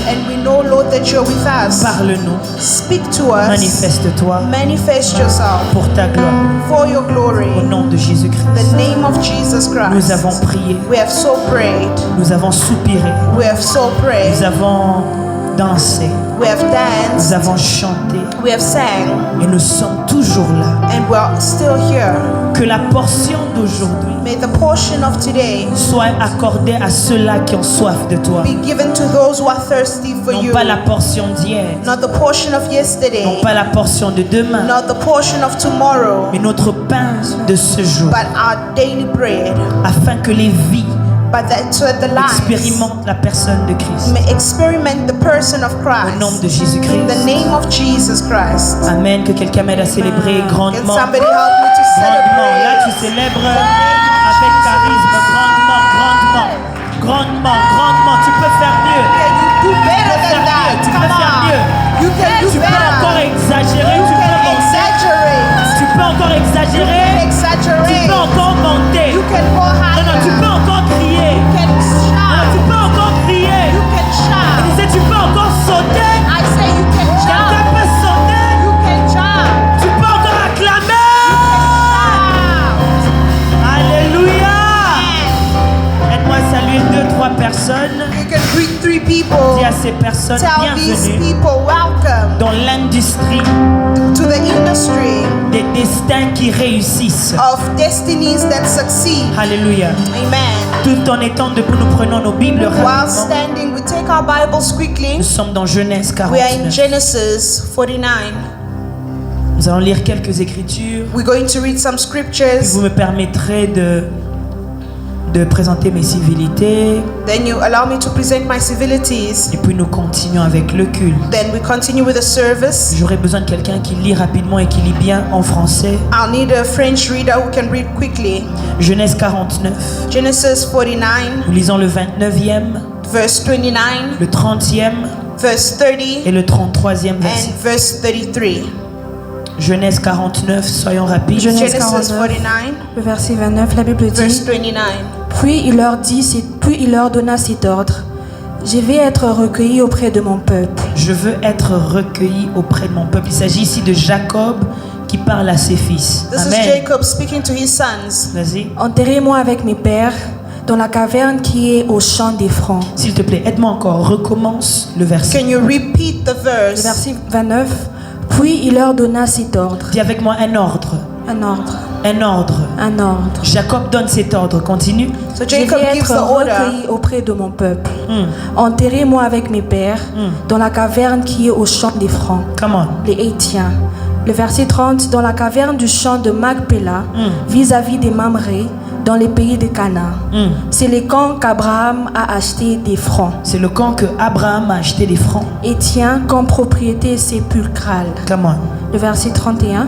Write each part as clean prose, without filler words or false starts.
And we know, Lord, that you're with us. Parle-nous. Speak to us. Manifeste-toi Manifest yourself pour ta gloire. for your glory. Au nom de Jésus-Christ. The name of Jesus Christ. Nous avons prié. We have so prayed. Nous avons soupiré. We have so prayed. Nous avons dansé. We have danced. Nous avons chanté. We have sang. Et nous sommes toujours là. And we're still here. Que la portion d'aujourd'hui May the portion of today soit accordée à ceux-là qui ont soif de toi. be given to those who are thirsty for Non you. pas la portion d'hier. Not the portion of Non yesterday. pas la portion de demain. Not the portion of tomorrow. Mais notre pain de ce jour. But our daily bread. Afin que les vies But that so that the lives expérimentent la personne de Christ. may experiment the person of Au nom Christ. de Jésus-Christ. In the name of Jesus Christ. Amen. Que quelqu'un m'aide à célébrer Can grandement. somebody help me to Grandement. Là, celebrate? tu célèbres avec charisme. Grandement, grandement. Grandement, grandement. Tu peux faire mieux. Can you do better than that? Tu peux Come faire mieux. on. You can do Tu peux encore better. exagérer. You Tu peux can monter. exaggerate. Tu peux encore You exagérer. can Tu exaggerate. peux encore monter. You can go Non, non, tu peux higher. encore crier. You can Non, tu shout. peux encore crier. You can Je shout. disais, tu peux encore sauter. I say you can Quelqu'un jump. peut sauter. You can jump. Tu peux encore acclamer. Shout. Alléluia. Aide-moi à saluer 2-3 personnes. You can greet 3 people. Dis à ces personnes Tell these bienvenue people welcome dans l'industrie to the industry des destins qui réussissent. of destinies that succeed. Alléluia. Amen. Tout en étant debout, nous prenons nos Bibles While rapidement. standing, we take our Bibles quickly. Nous sommes dans Genèse We are in 49. Genesis 49. Nous allons lire quelques écritures. We're going to read some Puis scriptures. vous me permettrez de présenter mes civilités. Then you allow me to present my civilities. Et puis nous continuons avec le culte. Then we continue with the service. J'aurais besoin de quelqu'un qui lit rapidement et qui lit bien en français. I'll need a French reader who can read quickly. Genèse 49. Genesis 49, Nous lisons le 29e, verse 29, le 30e verse 30, et le 33e verset. and verse 33. Genèse 49, soyons rapides. Genèse Genesis 49, 49, le verset 29, la Bible verse dit: 29. Puis il leur donna cet ordre: Je vais être recueilli auprès de mon peuple. Je veux être recueilli auprès de mon peuple. Il s'agit ici de Jacob qui parle à ses fils. This is Amen. Jacob speaking to his sons. Vas-y. Enterrez-moi avec mes pères dans la caverne qui est au champ des francs. S'il te plaît, aide-moi encore. Recommence le verset. Can you repeat the Le verse? verset 29. Puis il leur donna cet ordre. Dis avec moi un ordre. Un ordre. Un ordre. Un ordre. Jacob donne cet ordre. Continue. So Je Jacob vais gives être the order. recueilli auprès de mon peuple. Hmm. Enterrez-moi avec mes pères dans la caverne qui est au champ des francs. Come on. Les Hétiens. Le verset 30, dans la caverne du champ de Macpéla, vis-à-vis des Mamrés, dans les pays de Canaan. C'est le camp qu'Abraham a acheté des francs. C'est le camp que Abraham a acheté des francs. Et tient comme propriété sépulcrale. Come on. Le verset 31.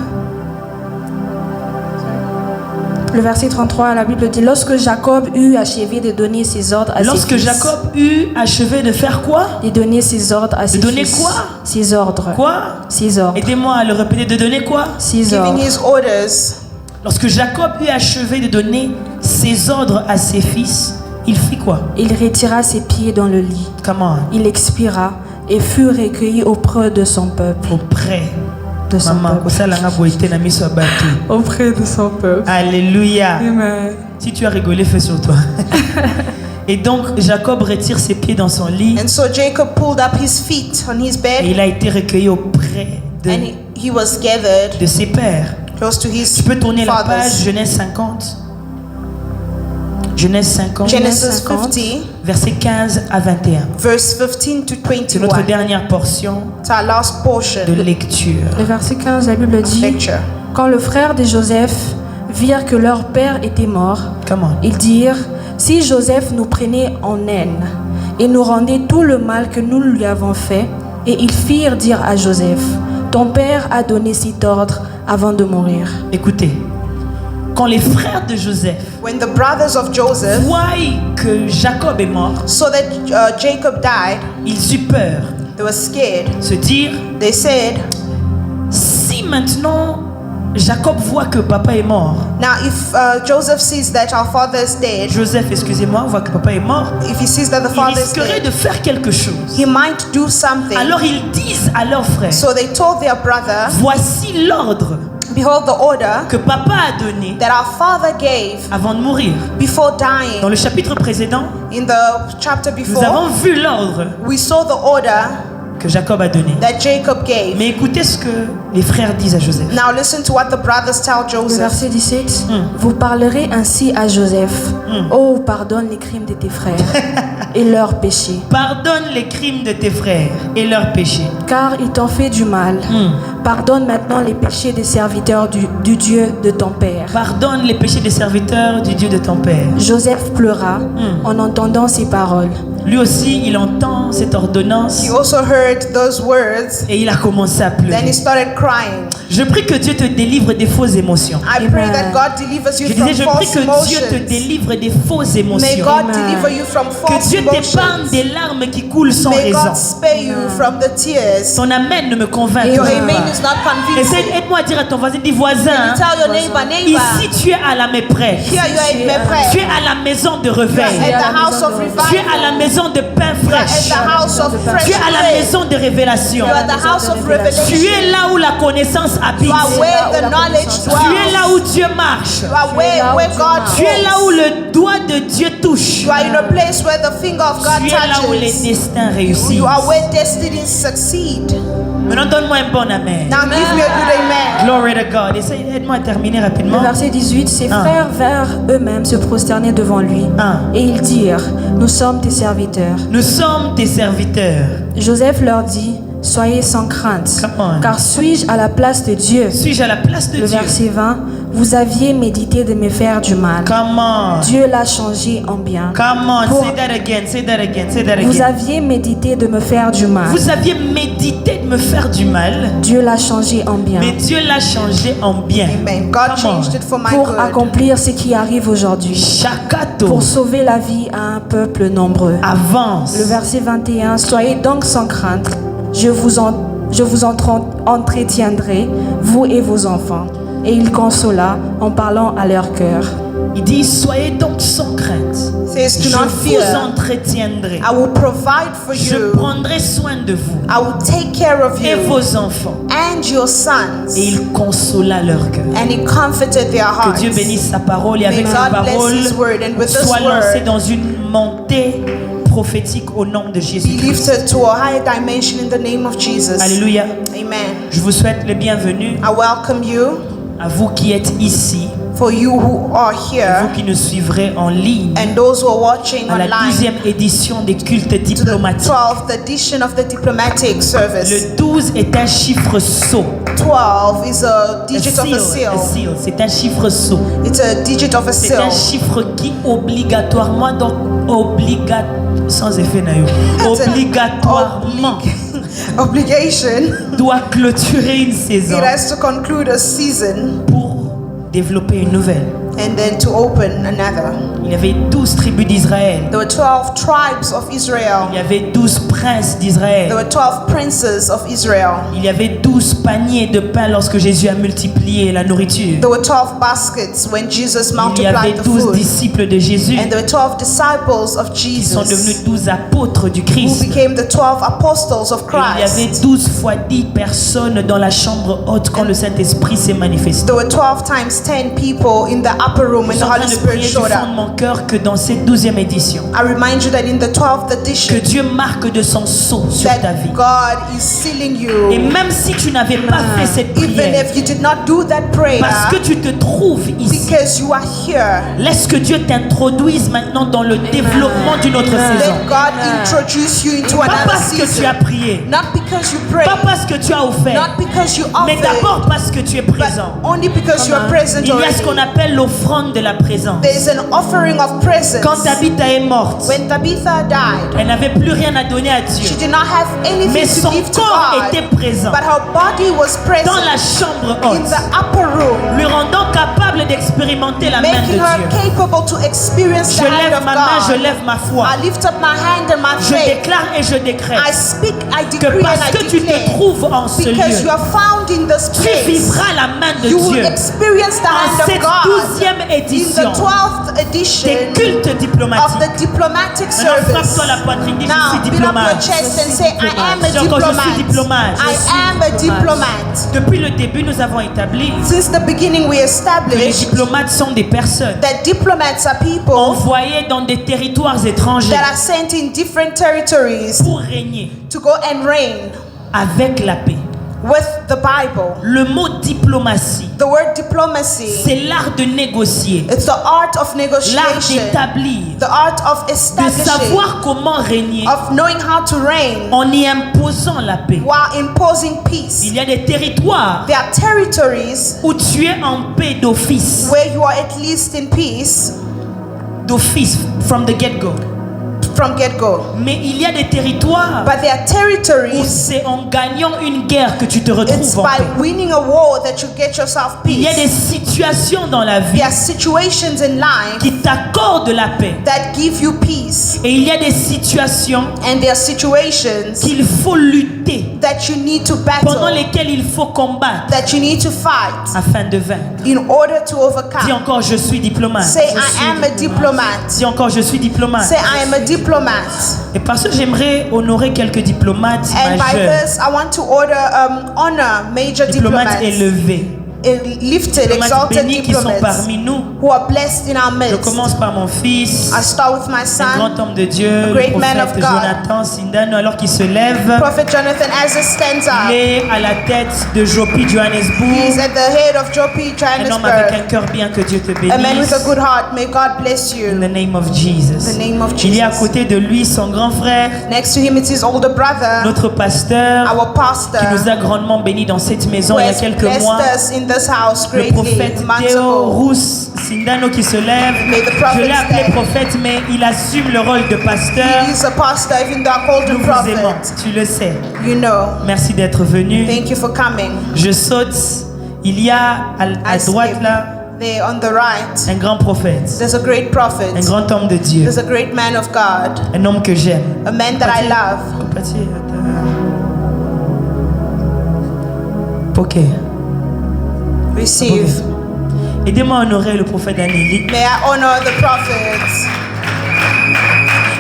Le verset 33, la Bible dit: Lorsque Jacob eut achevé de donner ses ordres à Lorsque ses fils. Jacob eut achevé de faire quoi? De donner ses ordres à ses donner fils. quoi? Ses ordres. Quoi? Ses ordres. Aidez-moi à le répéter. De donner quoi? Ses Giving ordres. his orders. Lorsque Jacob eut achevé de donner ses ordres à ses fils, il fit quoi? Il retira ses pieds dans le lit. Comment? Il expira et fut recueilli auprès de son peuple. Auprès. De son Maman, peuple. kosalanga boité na miso abatu. Auprès de son peuple. Alléluia. Amen. Si tu as rigolé, fais sur toi. Et donc Jacob retire ses pieds dans son lit And so Jacob pulled up his feet on his et bed, il a été recueilli auprès and he was gathered de ses pères. close to his Tu peux tourner la page fathers. Genèse 50. Genèse 50, Genesis 50. 50, versets 15 à 21. verse 15 to C'est notre 21. dernière portion It's our last portion de lecture. Le verset 15, la Bible dit: lecture. Quand le frère de Joseph virent que leur père était mort, Comment? ils dirent: Si Joseph nous prenait en haine et nous rendait tout le mal que nous lui avons fait, et ils firent dire à Joseph: Ton père a donné cet ordre avant de mourir. Écoutez, quand les frères de Joseph When the brothers of Joseph voient que Jacob est mort, saw that Jacob died, ils eurent peur. they were scared. Se dire, They said, si maintenant Jacob voit que papa est mort. Now, if Joseph sees that our father is dead, Joseph, excusez-moi, voit que papa est mort. if he sees that the Il father is risquerait dead, de faire quelque chose. he might do something. Alors ils disent à leur frère, So they told their brother, voici l'ordre behold the order que papa a donné that our father gave avant de mourir. before Dans dying. le chapitre précédent, In the chapter nous before, avons vu l'ordre we saw the order que Jacob a donné. that Jacob gave. Mais écoutez ce que les frères disent à Joseph. Now listen to what the brothers tell Le Joseph. verset 17. Vous parlerez ainsi à Joseph. Oh, pardonne les crimes de tes frères et leurs péchés. Pardonne les crimes de tes frères et leurs péchés. Car ils t'ont fait du mal. Pardonne maintenant les péchés des serviteurs du Dieu de ton père. Pardonne les péchés des serviteurs du Dieu de ton père. Joseph pleura en entendant ces paroles. Lui aussi, il entend cette ordonnance He also heard those words, et il a commencé à then he pleurer. started crying. Je prie que Dieu te délivre des fausses émotions. I pray Amen. that God delivers you Je from disais, je prie false que Dieu te emotions. délivre des fausses May émotions. God Amen. deliver you from Que false Dieu t'épargne emotions. des larmes qui coulent sans May raison. God spare you from the tears. Ton amen ne me convainc Your pas. amen is not convincing. Essaye, aide-moi à dire à ton voisin, dis voisin. Tell your neighbor, Ici, tu es à la mépresse. here you are in my Tu es prayer. à la maison de You are réveil. at the house of Tu es à revival. la maison de pain You are at fraîche. the house of fresh Tu es à la bread. maison de révélation. You are at the house of Tu revelation. es là où la connaissance habite. You are where the knowledge Tu es là dwells. où Dieu marche. You are where God Tu es là où walks. le doigt de Dieu touche. You are in a place where the finger of God Tu es là où les touches. destins réussissent. You are where destinies succeed. Maintenant, donne-moi un bon amen. Now give me a good amen. Glory to God. Essaye, aide-moi à terminer Le rapidement. verset 18, ses frères vinrent eux-mêmes se prosterner devant lui. Et ils dirent, nous sommes tes serviteurs. Nous sommes tes serviteurs. Joseph leur dit, soyez sans crainte, Come on. car suis-je à la place de Dieu? Suis-je à la place de Le Dieu? verset 20, vous aviez médité de me faire du mal. Come on. Dieu l'a changé en bien. Come on. Pour- Say that again. Say that again. Say that Vous again. aviez médité de me faire du mal. Vous aviez médité de me faire du mal, Dieu l'a changé en bien. mais Dieu l'a changé en bien. Amen. God Come on. changed it for my Pour good. accomplir ce qui arrive aujourd'hui. Chakato Pour sauver la vie à un peuple nombreux. avance. Le verset 21, soyez donc sans crainte, je vous entretiendrai, vous et vos enfants. Et il consola en parlant à leur cœur. Il dit, soyez donc sans crainte. Says, do Je not vous fear. entretiendrai. I will provide for Je you. prendrai soin de vous I will take care of et you vos enfants. and your sons. Et il consola leur cœur. And he comforted their Que hearts. Dieu bénisse sa parole et May avec cette God bless parole, his word, and with this sois lancé word, dans une montée prophétique au nom de be Jésus-Christ. lifted to a higher dimension in the name of Jesus. Alléluia. Amen. Je vous souhaite le bienvenu I welcome you, à vous qui êtes ici, for you who are vous here, qui nous suivrez en ligne and those who are watching à la online, 10e édition des cultes to the diplomatiques. 12th edition of the diplomatic service. Le 12 est un chiffre sceau. 12 is a A digit of a seal, seal. a seal. C'est un chiffre sceau. It's a digit of a C'est seal. un chiffre qui obligatoirement, donc sans effet naïf, obligatoirement Obligation. doit clôturer une saison It has to conclude a season pour développer une nouvelle. and then to open another. Il y avait 12 tribus d'Israël. There were 12 tribes of Israel. Il y avait 12 princes There d'Israël. were 12 princes of Israel. Il y avait 12 paniers de pain lorsque Jésus a multiplié la nourriture. There were 12 baskets when Jesus Il y avait multiplied the 12 food. disciples de Jésus And there were 12 disciples of qui sont Jesus devenus 12 apôtres du who Christ. became the 12 apostles of Et il y avait Christ. 12 fois 10 personnes dans la chambre haute quand le Saint-Esprit s'est manifesté. There were 12 times 10 people in the upper room Je when suis the en train Holy de Spirit prier du showed fond de up. mon cœur que dans cette 12e édition, I remind you that in the 12th que edition, Dieu marque de son sceau sur ta that vie. God is sealing Et you. même si tu n'avais pas fait cette Even prière, if you did not do that prayer, parce que tu te trouves ici, because you are here, laisse que Dieu t'introduise maintenant dans le développement d'une autre saison. let God introduce you into Pas another parce que tu as season. prié, Not because you pray, pas parce que tu as offert, not because you mais offer, d'abord parce que tu es but présent. only because you are present Il y a ce qu'on already. appelle l'offrande de la présence. There is an offering offering of presents. Quand Tabitha est morte, When Tabitha died, elle n'avait plus rien à donner à Dieu. she did not have Mais anything son to give to corps God, était présent but her body was dans la present chambre in haute, the upper room, lui rendant capable d'expérimenter la main de making her Dieu. capable to experience Je the hand lève of ma main, je God. lève ma foi. I lift up my hand and my Je faith. déclare et je décrète I speak, I que decree and parce I que tu te declare, trouves en ce because you lieu, are found in this tu place, vivras la main de you will Dieu. experience the En hand of cette God 12e in the édition 12th edition des cultes of diplomatiques. the diplomatic Maintenant, service. frappe-toi la poitrine, dis je Now, suis beat up your diplomate. chest and say, I am a Dis encore, je suis diplomat. diplomate. I am a diplomat. Depuis le début, nous avons établi Since the beginning, we que les established diplomates sont des personnes that diplomats are people envoyées dans des territoires étrangers that are sent in different territories pour régner to go and reign avec la paix. with the Bible. Le mot diplomatie, The word diplomacy, c'est l'art de négocier, it's the art of l'art negotiation, d'établir, the art of de establishing, savoir comment régner of knowing how to reign en y imposant la paix. while imposing peace. Il y a des territoires There are territories où tu es en paix d'office, where you are at least in peace from the get-go. from get-go. Mais il y a des territoires But there are où territories, c'est en gagnant une guerre que tu te it's retrouves en by paix. winning a war that you get yourself Il y a des peace. situations dans la vie There are situations in life qui t'accordent la paix. that give you peace. Et il y a des situations And there are situations qu'il faut lutter, that you need to pendant battle, lesquelles il faut combattre that you need to fight afin de vaincre. in order to Dis overcome. encore, je suis diplomate. Say, I am a diplomat. Dis encore, je suis diplomate. Say, I am a diplomat. Et parce que j'aimerais honorer quelques diplomates And by majeurs, this, I want to honor major diplomates diplomats, élevés, lifted, diplomates exalted bénis qui sont diplomats parmi nous. who are blessed in our Je midst. commence par mon fils, I start with my un son, grand homme de Dieu, a le great man of prophète God. Jonathan Sindano, alors qu'il se lève. Prophet Jonathan, as he stands Il up. est à la tête de Jopi He is Johannesburg, at the head of Jopi, un homme avec un Johannesburg. cœur bien, que Dieu te A man with bénisse. a good heart. May God bless In you. the name of Jesus. In the name of Il y a à Jesus. côté de lui son grand frère, Next to him, it's his older brother, notre pasteur, our pastor, qui nous a grandement bénis dans cette maison who il y a has quelques blessed mois. us in this house Le greatly prophète months Théo ago. Rousse Sindano qui se lève. May the prophet Je l'ai appelé stand. prophète, mais il assume le rôle de pasteur. He is a pastor, even though I called Nous him vous aimons, prophet. tu le sais. You know. Merci d'être venu. Thank you for coming. Je saute. Il y a à I droite skip. là There on the right, un grand prophète, there's a great prophet. un grand homme de Dieu, There's a great man of God, un homme que j'aime. a man that I love. Ok. Receive. Aidez-moi à honorer le prophète Anélie. May I honor the prophets.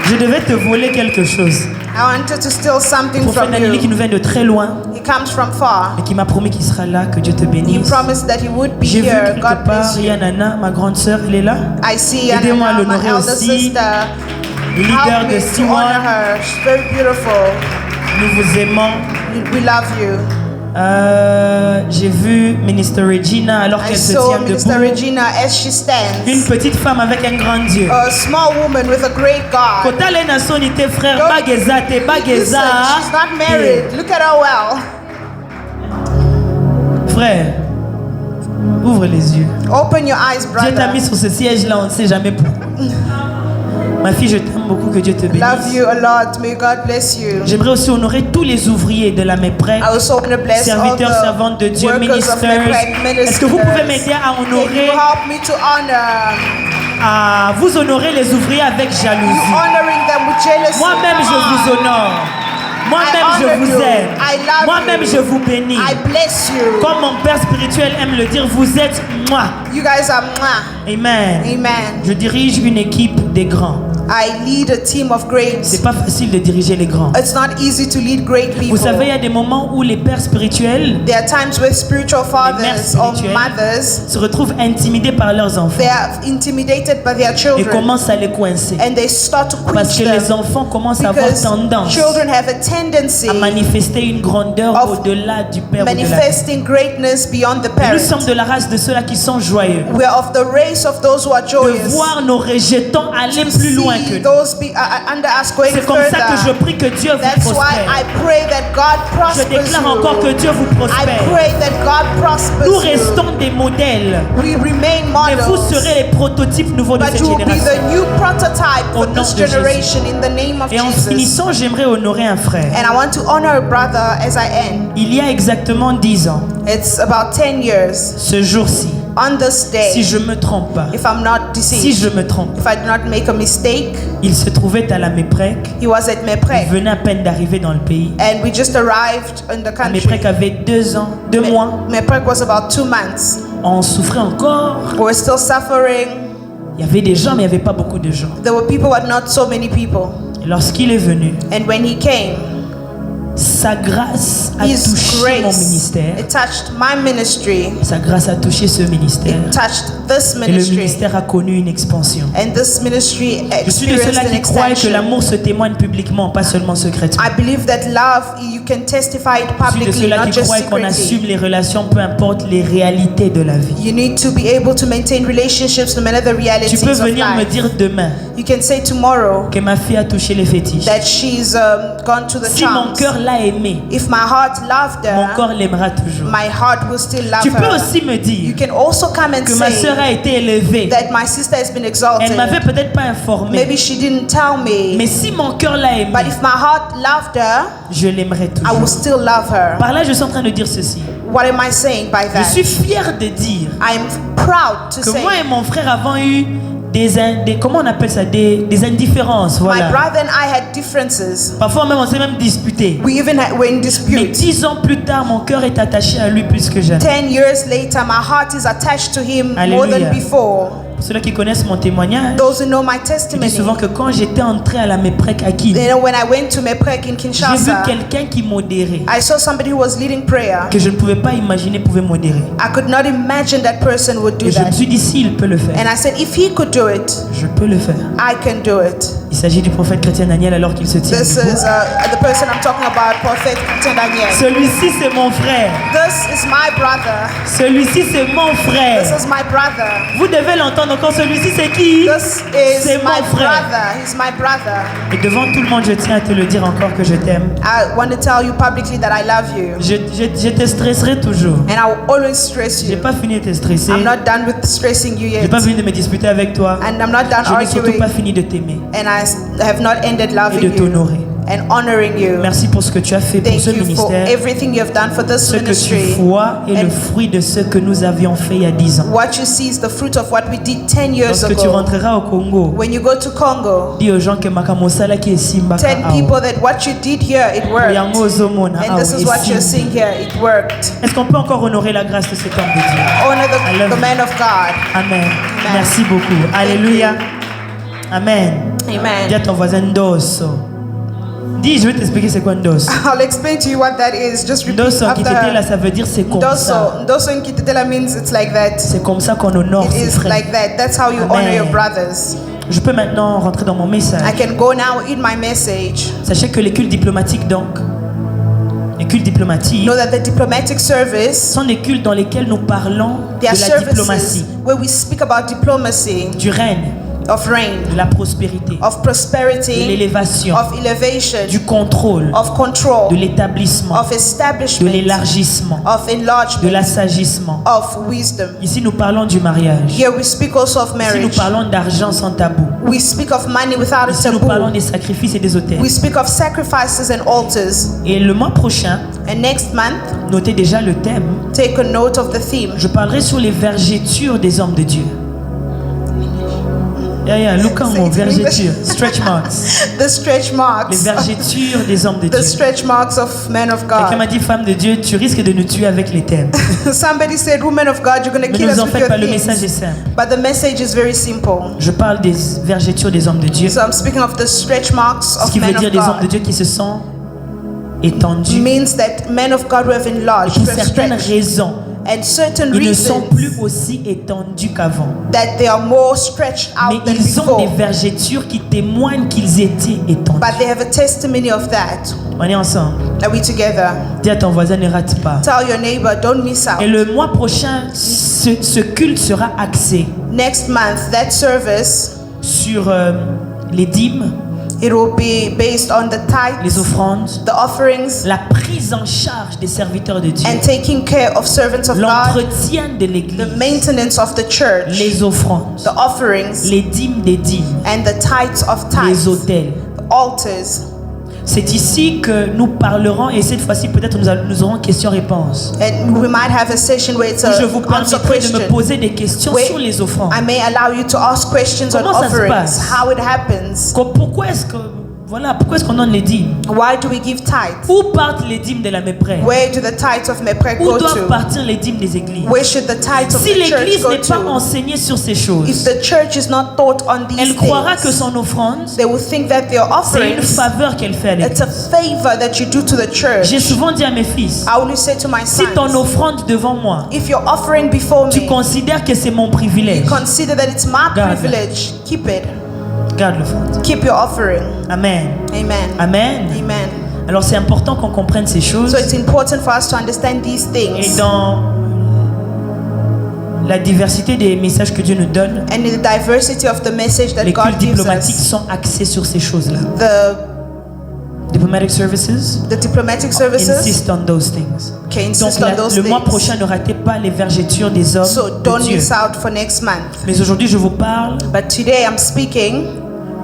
Je devais te voler quelque chose. I wanted to steal Le something prophète from Anélie qui you. nous vient de très loin He comes from far. et qui m'a promis qu'il sera là, que Dieu te He bénisse. promised that he would be J'ai vu here. quelque God part bless you. Yanana, ma grande sœur, elle est là. I see Aidez-moi à Anna, my l'honorer elder aussi. sister. Leader Help de me to honor Siwan, her. She's very beautiful. nous vous aimons. We love you. J'ai vu Minister Regina alors I qu'elle se saw tient Minister debout. Regina as she Une stands. petite femme avec un grand Dieu. A small woman with a great God. Kota le nason ite frère Don't- bageza te Listen, bageza. she's not married. Look at her well. Frère, ouvre les yeux. Open your eyes, Dieu t'a mis brother. sur ce siège là, on ne sait jamais pourquoi. Ma fille, je t'aime beaucoup, que Dieu te Love bénisse. you a lot. May God bless you. J'aimerais aussi honorer tous les ouvriers de la MEPREC, I also want to bless all serviteurs, servantes de the Dieu, workers of ministers. the Est-ce que vous pouvez m'aider à Can you honorer, help me to honor? à vous honorer les ouvriers avec You jalousie? honoring them with jealousy. Moi-même, je vous honore. Moi-même, I honor je vous you. aime. I love Moi-même, you. je vous bénis. I bless you. Comme mon Père spirituel aime le dire, vous êtes moi. You guys are mwah. Amen. Amen. Je dirige une équipe des grands. I lead a team of greats. C'est pas facile de diriger les grands. It's not easy to lead great people. Vous savez, il y a des moments où les pères spirituels There are times where spiritual fathers or spirituelles. mothers, se retrouvent intimidés par leurs enfants they are intimidated by their et children commencent à les coincer. and they start to Parce quench que les them enfants commencent à avoir because tendance children have a tendency à manifester une grandeur of au-delà du père ou de la mère. manifesting greatness beyond the Et nous parents. sommes de la race de ceux-là qui sont joyeux. We are of the race of those who are De joyous. voir nos rejetants aller To plus loin loin que nous. those under us going C'est comme ça que je further. prie que Dieu vous That's why prospère. I pray that God Je prospers déclare encore que you. Dieu vous I prospère. pray that God prospers Nous you. restons des modèles. We remain Et vous models. serez les prototypes nouveaux de But cette you will be génération. the new prototype Au for nom this de Jésus. generation in the name of Et en Jesus. finissant, j'aimerais honorer un frère. And I want to honor a brother as I end. Il y a exactement 10 ans, It's about 10 years ce jour-ci, on this day, si je me trompe pas, if I'm not si deceived, je me trompe, if I do not make a mistake, il se trouvait à la Méprec. he was at Il Meprek. venait à peine d'arriver dans le pays. And we just arrived in the La country. Méprec avait 2 ans, 2 mois. Meprek was about 2 months. On souffrait encore. We were still suffering. Il y avait des gens, mais il n'y avait pas beaucoup de gens. There were people, but not so many people. Et lorsqu'il est venu, And when he came, sa grâce a his touché mon grace, ministère. it touched my ministry. Sa grâce a touché ce ministère. It touched this Et le ministry. ministère a connu une expansion. And this ministry Je suis de experienced ceux-là an qui croient que expansion. l'amour se témoigne publiquement, pas seulement secrètement. I believe that love, you can testify it Je suis de publicly, ceux-là not qui just croient qu'on secretly. assume les relations, peu importe les réalités de la vie. You need to be able to maintain relationships no matter the Tu realities peux of venir me life. dire demain You can say tomorrow que ma fille a touché les fétiches. that she's gone to the Si mon charms. cœur l'a aimée, If my heart loved mon her, corps l'aimera toujours. my heart will still love Tu peux her. aussi me You dire can also come and que ma say sœur a été élevée. that my sister has been exalted. Elle m'avait peut-être pas informé. Maybe she didn't tell me, Mais si mon cœur l'a aimée, but if my heart loved her, je l'aimerai I will toujours. still love her. Par là, je suis en train de dire ceci. What am I saying by Je that? suis fier de dire I'm proud to que say moi et mon frère avons eu comment on appelle ça, des indifférences, my voilà. brother and I had differences. Parfois même on s'est même disputé. We even were in Mais dispute. 10 ans plus tard, mon cœur est attaché à lui plus que jamais. 10 years later, my heart is attached to him more Alléluia. than before. Pour ceux qui connaissent mon témoignage, Those who know my je dis testimony, souvent que quand j'étais entré à la Méprec à Kine, you know, when I went to Meprek in j'ai vu Kinshasa, quelqu'un qui modérait, I saw somebody who was leading prayer. que je ne pouvais pas imaginer pouvait modérer. I could not imagine that person would do Et je me that. suis dit, s'il peut le faire, And I said, if he could do it, je peux le faire. I can do it. Il s'agit du prophète chrétien Daniel alors qu'il se tient This debout. is the person I'm talking about, Prophet Daniel. Celui-ci, c'est mon frère. This is my brother. Celui-ci, c'est mon frère. This is my brother. Vous devez l'entendre encore. Celui-ci, c'est qui? This is C'est mon my frère. brother. He's my brother. Et devant tout le monde, je tiens à te le dire encore que je t'aime. I want to tell you publicly that I love you. Je te stresserai toujours. And I will always stress J'ai you. pas fini de te stresser. I'm not done with stressing you J'ai yet. pas fini de me disputer avec toi. And I'm not done Je n'ai surtout arguing. pas fini de t'aimer And I have not ended et loving de you t'honorer. and honoring you. Merci pour ce que tu as fait pour Thank ce you for ministère. everything you have done for this Ce que tu ministry. vois est le And fruit de ce que nous avions fait il y a 10 ans. what you see is the fruit of what we did 10 years Lorsque tu ago. rentreras au Congo, When you go to Congo, dis aux gens que makamosala qui est simbaka tell people that what you did here, it worked. yango ozomona And awa this is what you're esimbi. seeing here, it worked. Est-ce qu'on peut encore honorer la grâce de cet homme de Dieu? Honor I love the you. man of God. Amen. Merci beaucoup. Alléluia. Amen. Dis à Amen. ton voisin ndosso. Dis, je vais t'expliquer c'est quoi ndosso. I'll explain to you what that is. Just repeat Ndosso qui after t'était là, her. ça veut dire c'est comme ça. Ndoso in Kitetela means it's like that. C'est comme ça qu'on honore It ses is frères. like that. That's how you Amen. honor your brothers. Je peux maintenant rentrer dans mon message. I can go now in my message. Sachez que les cultes diplomatiques donc, les cultes diplomatiques Know that the diplomatic service, sont des cultes dans lesquels nous parlons de they are la diplomatie, services where we speak about diplomacy, du règne, of reign, de la prospérité, of de prosperity, l'élévation, of elevation, du contrôle, of control, de l'établissement, of de establishment, l'élargissement, of de enlargement, l'assagissement. of wisdom. Ici, nous parlons du mariage. Here we speak also of Ici, nous marriage. parlons d'argent sans tabou. We speak of money without a Ici, nous parlons taboo. des sacrifices et des autels. We speak of sacrifices and altars. Et le mois prochain, And next month, notez déjà le thème. take a note of the theme. Je parlerai sur les vergetures des hommes de Dieu. Look at moi, vergetures, stretch marks. The stretch Les marks. vergetures des hommes de The Dieu. stretch marks of men of Quelqu'un m'a God. dit, femme de Dieu, tu risques de nous tuer avec les thèmes. Somebody said, woman of God, you're going to Mais kill ne us vous en with faites your pas, le message est things. simple. But the message is very simple. Je parle des vergetures des hommes de Dieu. So I'm speaking of the stretch marks Ce of qui veut men dire of des hommes de God. Dieu qui se sont étendus. Means that men of God who have enlarged, Pour who have certaines stretched, raisons, and certain ils ne sont reasons plus aussi étendus qu'avant. that they are more stretched Mais out than ils ont des before. vergetures qui témoignent qu'ils étaient étendus. But they have a testimony of that. On est ensemble. Are we together? Dis à ton voisin, ne rate pas. Tell your neighbor, don't miss out. Et le mois prochain, ce culte sera axé Next month, that service sur les dîmes, It will be based on the les tithes, offrandes, the offerings, la prise en charge des serviteurs de Dieu, and taking care of servants of God, l'entretien de the l'église, maintenance of the church, les offrandes, the offerings, les dîmes des dîmes, and the tithes of les tithes, autels. the altars. C'est ici que nous parlerons et cette fois-ci peut-être nous aurons questions-réponses. And we might have a session where it's Où je vous a answer permettrai de me question. poser des questions Where sur les offrandes. I may allow you to ask questions on Comment ça se offerings, passe? how it happens. Pourquoi est-ce qu'on donne les dîmes? Why do we give tithes? Où partent les dîmes de la méprès? Where do the tithes of Mepre Où go doivent to? partir les dîmes des églises? Where should the tithes of Si the church l'église go n'est pas to? enseignée sur ces If choses, the church is not taught on these elle croira que things, son offrande, they will think that their c'est une offerings, faveur qu'elle fait à it's a l'église. favor that you do to the church. J'ai souvent dit à mes fils, I only say to my si ton sons, offrande devant moi, if you're offering before tu me, considères que c'est mon privilège, consider that it's my Garde. privilege. Keep it. garde l'offrande. Keep your offering. Amen. Amen. Amen. Amen. Alors c'est important qu'on comprenne ces choses. So it's important for us to understand these Et things. dans la diversité des messages que Dieu nous donne, And in the diversity of the message that les cultes God gives diplomatiques us, sont axés sur ces choses-là. the Diplomatic services diplomatic services insist on those things. can Donc insist on those le mois things. prochain, ne ratez pas les vergetures des hommes So de don't Dieu. miss out for next month. Mais aujourd'hui, je vous parle But today I'm speaking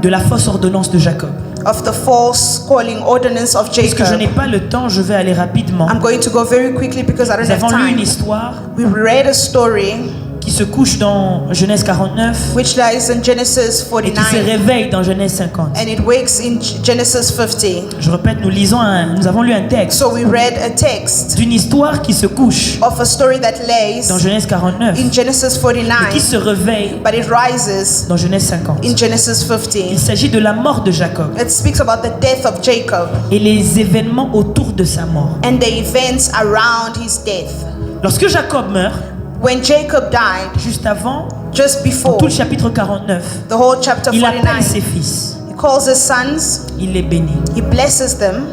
de la fausse ordonnance de Jacob. of the false calling ordinance of Puisque je n'ai Jacob. pas le temps, je vais aller rapidement. I'm going to go very quickly because I don't Nous have avons lu une time. histoire We read a story qui se couche dans Genèse 49 which lies in Genesis et qui se 49 réveille dans Genèse 50. and it wakes in Genesis 50. Je répète, nous avons lu un texte So we read a text d'une histoire qui se couche of a story that lays dans Genèse 49 in Genesis et qui 49, se réveille but it rises dans Genèse 50. in Genesis Il 50. s'agit de la mort de Jacob It speaks about the death of Jacob et les événements autour de sa mort. and the events around his death. Lorsque Jacob meurt, When Jacob died, juste avant, just dans before tout le chapitre 49, the whole chapter il appelle ses 49, fils. he calls his sons, Il les bénit. he blesses them,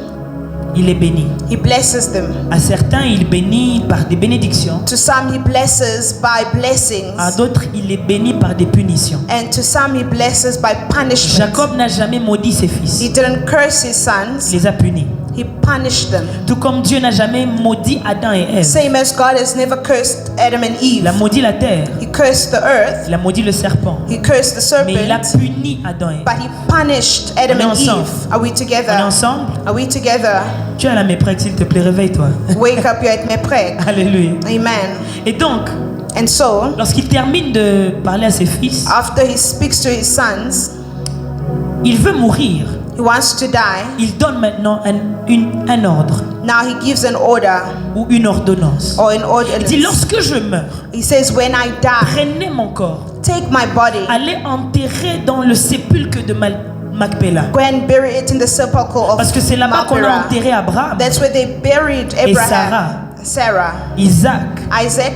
Il les bénit. he blesses them. À certains, il bénit par des bénédictions. To some he blesses by blessings, À d'autres, il les bénit par des punitions. and to some he blesses by punishment. Jacob n'a jamais maudit ses He fils. didn't curse his Il sons, les a punis. he punished them. Tout comme Dieu n'a jamais maudit Adam et Ève. Same as God has never cursed Adam and Il a Eve. maudit la terre. He cursed the earth, Il a maudit le serpent. he cursed the Mais il a serpent, puni Adam et Ève. but he punished Adam On est and ensemble. Eve. Are we On est together? ensemble? Are we together? Tu es à la méprèque, s'il te plaît, réveille-toi. Wake up, you're at Mepreg. Alléluia. Amen. Et donc, And so, lorsqu'il termine de parler à ses fils, after he speaks to his sons, il veut mourir. he wants to die. Il donne maintenant un ordre Now he gives an order ou une ordonnance. or an Il dit, ordinance. lorsque je meurs, He says, when I die, prenez mon corps, take my body, allez enterrer dans le sépulcre de Macpéla. go and bury it in the sepulchre of Parce que c'est là-bas qu'on a Machpelah. enterré Abraham, That's where they buried Abraham, Sarah, Isaac Isaac,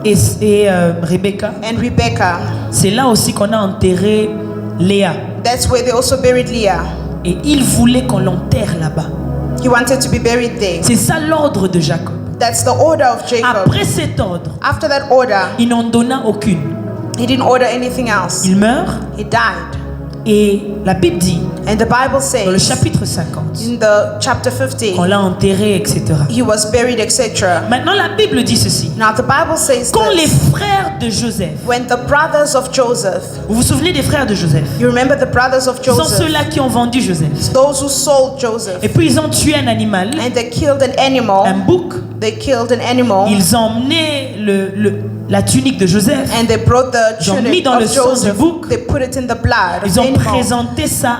et Rebecca. and Rebecca. C'est là aussi qu'on a enterré Léa. That's where they also buried Leah. Et il voulait qu'on l'enterre là-bas. He wanted to be buried there. C'est ça l'ordre de Jacob. That's the order of Jacob. Après cet ordre, After that order, il n'en donna aucune. he didn't order anything else. Il meurt He died. et la Bible dit, And the Bible dans le says chapitre 50, in the chapter 50, qu'on l'a enterré, etc. he was buried, etc. Maintenant, la Bible dit ceci. Now the Bible says Quand les this, frères de Joseph, when the brothers of Joseph, vous vous souvenez des frères de Joseph? you remember the brothers of Ce sont Joseph, ceux-là qui ont vendu Joseph. those who sold Joseph, Et puis ils ont tué un animal, and they killed an un animal. bouc. They killed an animal, Ils ont emmené la tunique de Joseph. and they brought the Ils ont mis tunic dans le of sang du Joseph. bouc. They put it in the blood of Ils the ont animal. présenté ça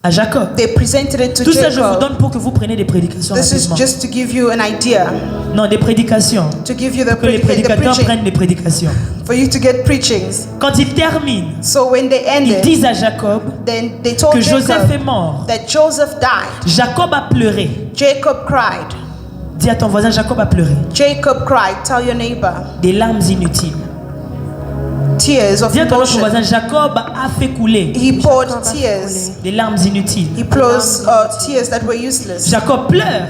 à Jacob. They presented it to Tout ça, je vous Jacob. donne pour que vous preniez des prédications This is rapidement. just to give you an idea, Non, des prédications. to give you the, Que les the prédicateurs preaching, prennent des prédications. for you to get preachings. Quand ils terminent, So when they ils ended, disent à Jacob then they told que Joseph est Jacob mort. that Joseph died. Jacob a pleuré. Jacob cried. Dis à ton voisin, Jacob a pleuré. Jacob cried. Tell your neighbor. Des larmes inutiles. Tears of Dis à ton autre emotion. voisin, Jacob a fait couler He poured tears. des larmes inutiles. He poured tears that were useless. Jacob pleure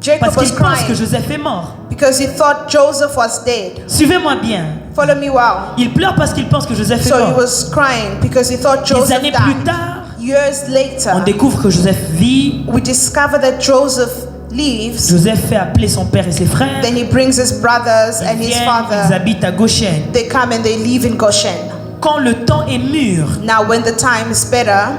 Jacob Parce was qu'il pense que crying Joseph est mort. because he thought Joseph was dead. Suivez-moi bien. Follow me well. Il pleure parce qu'il pense que Joseph est So he mort. was crying because he thought Des Joseph années plus died. tard, Years on later, découvre que Joseph vit. we discover that Joseph leaves. Joseph fait appeler son père et ses frères. Then he brings his brothers Ils and his viennent, ils father. habitent à Goshen. They come and they live in Goshen. Quand le temps est mûr, Now, when the time is better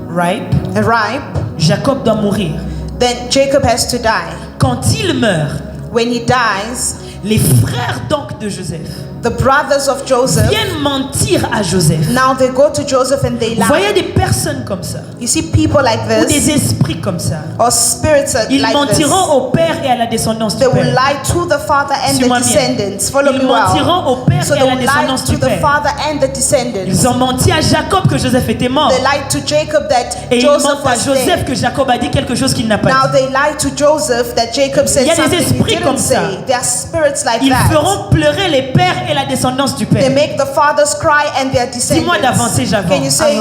ripe, and ripe, Jacob doit mourir. then Jacob has to die. Quand il meurt, When he dies, les frères donc de Joseph the brothers of Joseph, viennent mentir à Joseph. now they go to Joseph and they Vous voyez lie. des personnes comme ça, You see people like ou des this, esprits comme ça. or spirits Ils like this. mentiront au père et à la descendance du They will père. lie to the father and the Suis-moi bien. descendants. Follow Ils me well. mentiront au père So et they à la will lie descendance to du the père. father and the descendants. Ils ont menti à Jacob que Joseph était mort. They lied to Jacob that Et ils Joseph mentent à was Joseph dead. que Jacob a dit quelque chose qu'il n'a pas Now dit. they lied to Joseph that Jacob said Il y a des something he esprits comme didn't ça. say. There are spirits like Ils that. feront pleurer les pères et la descendance du They père. make the fathers cry and their Dis-moi descendants. d'avancer, j'avance. Can you say,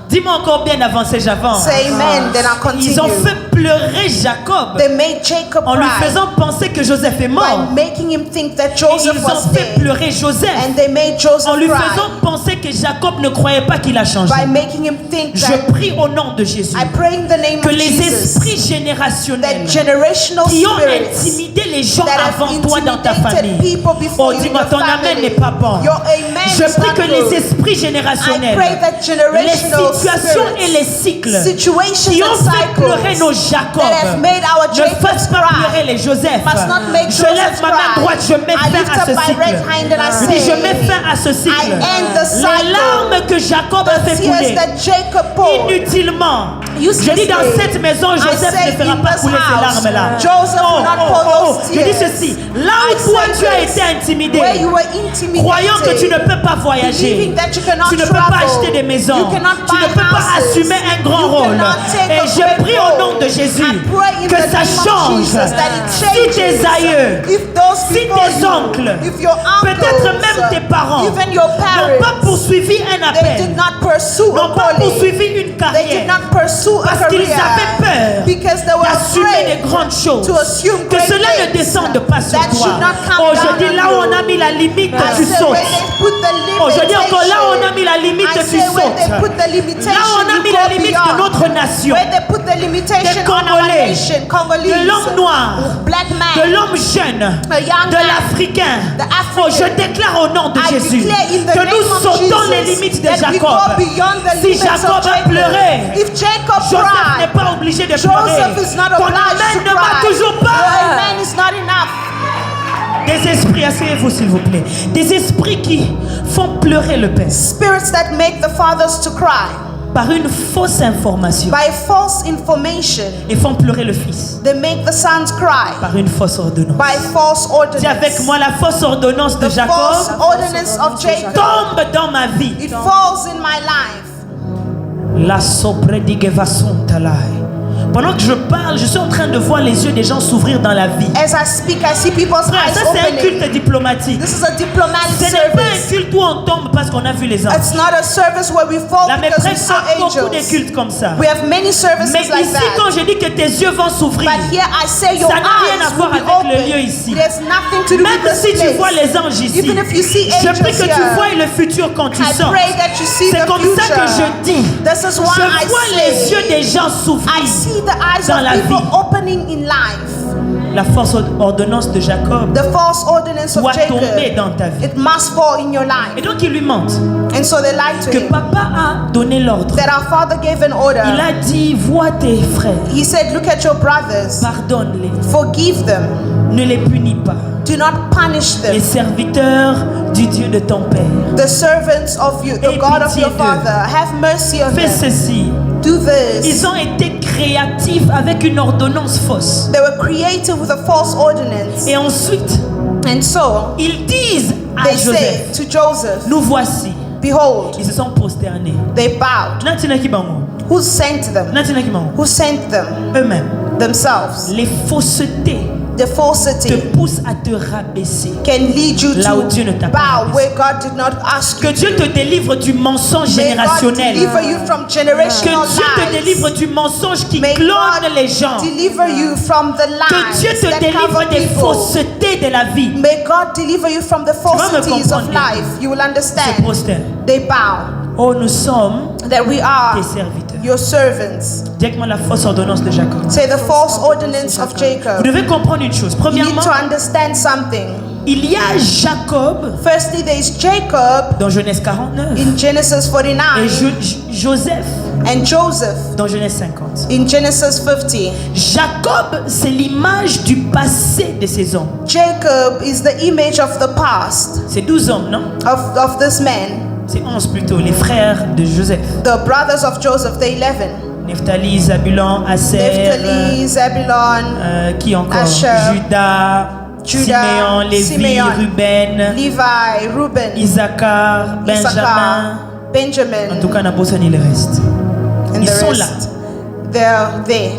Dis-moi encore bien d'avancer, j'avance. say amen, then I'll continue. Ils ont fait pleurer Jacob They made Jacob en lui cry faisant penser que Joseph est by mort. making him think that Et Joseph ils was ont fait dead. pleurer Joseph And they made Joseph en lui cry faisant penser que Jacob ne croyait pas qu'il a changé. by making him think Je that prie au nom de Jésus I pray in the name que of les Jesus esprits générationnels that generational qui ont spirits intimidé les gens that have avant toi dans ta intimidated famille. people before Oh, you in dis-moi, your ton amen family. n'est pas bon. Your amen Je is prie not que les good. esprits I générationnels, pray that les generational situations et spirits, les cycles situations qui ont and fait pleurer nos cycles Jacob that have made our ne Jacobs fassent pas cry pleurer les Joseph. must not make Je lève Joseph ma main cry. droite, je mets I fin lift à up ce my cycle. right hand and I Je dis, je say, mets fin à ce cycle. I end the Les cycle. larmes que Jacob a fait The tears couler that Jacob poured inutilement. Je uselessly. dis dans cette maison, Joseph say ne fera in pas this couler ces house, larmes-là. Joseph will not pour those Je dis tears. ceci, là I où toi say tu as this, été intimidé, where you were intimidated, croyant que tu ne peux pas voyager, believing that you cannot tu ne peux travel, pas acheter des maisons, you cannot tu ne buy peux pas houses, assumer un grand you rôle. cannot take Et a je great prie au role. nom de Jésus I pray in que the ça name of change. Jesus that it Si changes. tes aïeux, If those si people tes oncles, if your uncles, peut-être même tes parents, even your n'ont pas parents, poursuivi un they appel, did not pursue a n'ont pas calling. poursuivi une They did carrière, not pursue a parce qu'ils career avaient peur because they were d'assumer des afraid grandes choses, to assume que great cela ne things descende pas sur that toi. should not come Oh, down je dis on là où you. on a mis la limite, I tu say sautes. when they put the Oh, je dis encore là où on a limitation, mis la limite, I tu say when they sautes. put the limitation, Là où on a you mis go la limite de beyond. notre nation, Where they put the limitation des on our Congolais, nation, Congolese, de l'homme noir, black man, de l'homme jeune, a young de man, l'Africain. the African. Oh, je déclare au nom de I Jésus declare in the que name nous of sautons Jesus les limites de that we Jacob. go beyond the Si limits Jacob of a Jacob. pleuré, If Jacob Joseph n'est cried, pas obligé de pleurer. Joseph is not Ton obliged amen to ne va cry. toujours Your pas. amen is not enough. Des esprits, asseyez-vous s'il vous plaît. Des esprits qui font pleurer le père Spirits that make the fathers to cry par une fausse information by false information. et font pleurer le fils They make the sons cry par une fausse ordonnance. by false Dis avec ordinance. moi, la fausse ordonnance de The false Jacob ordinance of Jacob. tombe dans ma vie. It falls in my life. La sopredigevasuntalai. Pendant que je parle, je suis en train de voir les yeux des gens s'ouvrir dans la vie. As I speak, I see people's Frère, eyes ça c'est un opening. culte diplomatique. This is a diplomatic Ce n'est pas un service. culte où on tombe parce qu'on a vu les anges. It's not a service where we fall La because we maîtresse saw a beaucoup de angels. cultes comme ça. We have many services Mais like ici, that. quand je dis que tes yeux vont s'ouvrir, But here I say your ça n'a rien à eyes voir will be avec le open. lieu ici. There's nothing to do Même with si this tu place. vois les anges ici, Even if you see je angels prie que tu here, vois le futur quand tu I sors. pray that you see C'est the comme ça que future. je dis. This is why Je vois I les say yeux des gens I s'ouvrir. see the eyes dans of la people vie. opening in life. La fausse ordonnance de Jacob The false ordinance of doit tomber Jacob, dans ta vie. it must fall in your Et life. donc il lui mente And so they lied to que him. papa a donné l'ordre. That our father gave an Il order. a dit, vois tes frères, He said, look at your brothers. pardonne-les, Forgive them. ne les punis pas. Do not punish Les them. serviteurs du Dieu de ton Père. The servants of you, the Aie God of pitié your d'eux. father, have mercy on Fais them. ceci. Do this. Ils ont été créatifs avec une ordonnance fausse. They were created with a false ordinance. Et ensuite, And so ils disent à they say Joseph, to Joseph, nous voici. behold, Ils se sont prosternés. they bowed. Natina Kibango. Who sent them? Natina Kibango. Who sent them? Eux-mêmes. Themselves. Les faussetés the te falsity pousse à te rabaisser. can lead you Là où Dieu ne to t'a pas bow where God did not ask Que you Dieu to. te délivre du mensonge May God générationnel. deliver you from Que generational Dieu te lies. délivre du mensonge qui May clone God les gens. deliver you from the Que Dieu lies te that délivre cover des people. faussetés de la vie. May God deliver you from the vas me falsities of comprendre. life. You will Se understand. prosterne. They bow. Oh, nous sommes That we are tes serviteurs. your servants. Dis avec moi la fausse ordonnance de Jacob. Say the false ordinance of Vous Jacob. devez comprendre une chose. You need Premièrement, to understand something. il y a Jacob Firstly, there is Jacob dans Genèse 49 in Genesis et 49 Joseph and Joseph dans Genèse 50. in Genesis 50. Jacob, c'est l'image du passé de ces hommes. Jacob is the image of the past C'est 12 hommes, non? of this man. C'est 11 plutôt, les frères de Joseph. The brothers of Joseph, the 11. Nephtali, Zabulon, Aser, Naphtali, Zebulon, qui encore? Asher, Judas, Judah, Siméon, Lévi, Simeon, Ruben, Levi, Reuben, Issachar, Benjamin. Issachar, Benjamin, En tout cas, on a besoin le reste. and Ils the sont là. rest. They're there.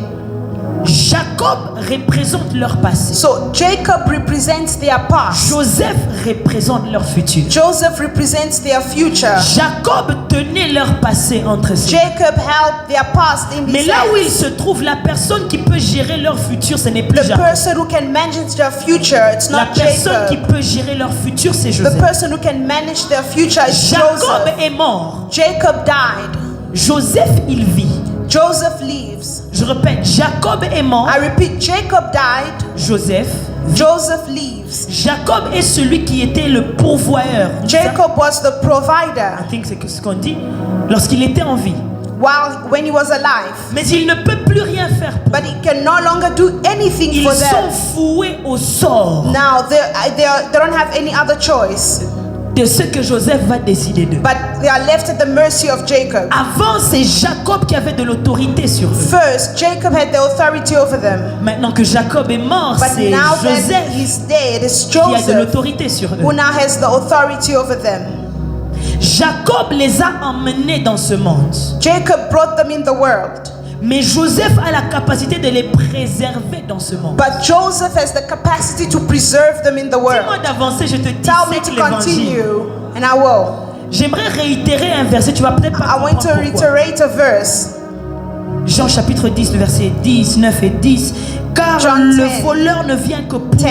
Jacob représente leur passé. So Jacob represents their past. Joseph représente leur futur. Joseph represents their future. Jacob tenait leur passé entre ses mains. Jacob held their past in Mais his là où ils hands. se trouvent, la personne qui peut gérer leur futur, ce n'est plus The Jacob. person who can manage their future, it's La not personne qui Jacob. peut gérer leur futur, c'est The Joseph. person who can manage their future is Jacob Joseph. est mort. Jacob died. Joseph, il vit. Joseph lives. Je répète, Jacob est mort. I repeat, Jacob died. Joseph. Joseph lives. Jacob est celui qui était le pourvoyeur. Jacob was the provider I think c'est ce qu'on dit. Lorsqu'il était en vie. when he was alive. Mais il ne peut plus rien faire. But he can no longer do anything Ils for sont them. foués au sort Now they don't have any other choice. de ce que Joseph va décider d'eux. But they are left at the mercy of Jacob. Avant, c'est Jacob qui avait de l'autorité sur eux. First, Jacob had the authority over them. Maintenant que Jacob est mort, But c'est now that Joseph he's dead, it's qui a de Joseph l'autorité sur who eux. now has the authority over them. Jacob les a emmenés dans ce monde. Jacob brought them in the world. Mais Joseph a la capacité de les préserver dans ce monde. But Joseph has the capacity to preserve them in the Dis-moi world. d'avancer, je te dis Tell me c'est to l'évangile. continue, and I will. J'aimerais réitérer un verset, tu vas peut-être pas I want to comprendre pourquoi. reiterate a verse. Jean chapitre 10, le verset 10, 9 et 10. Car John le 10. voleur ne vient que pour 10.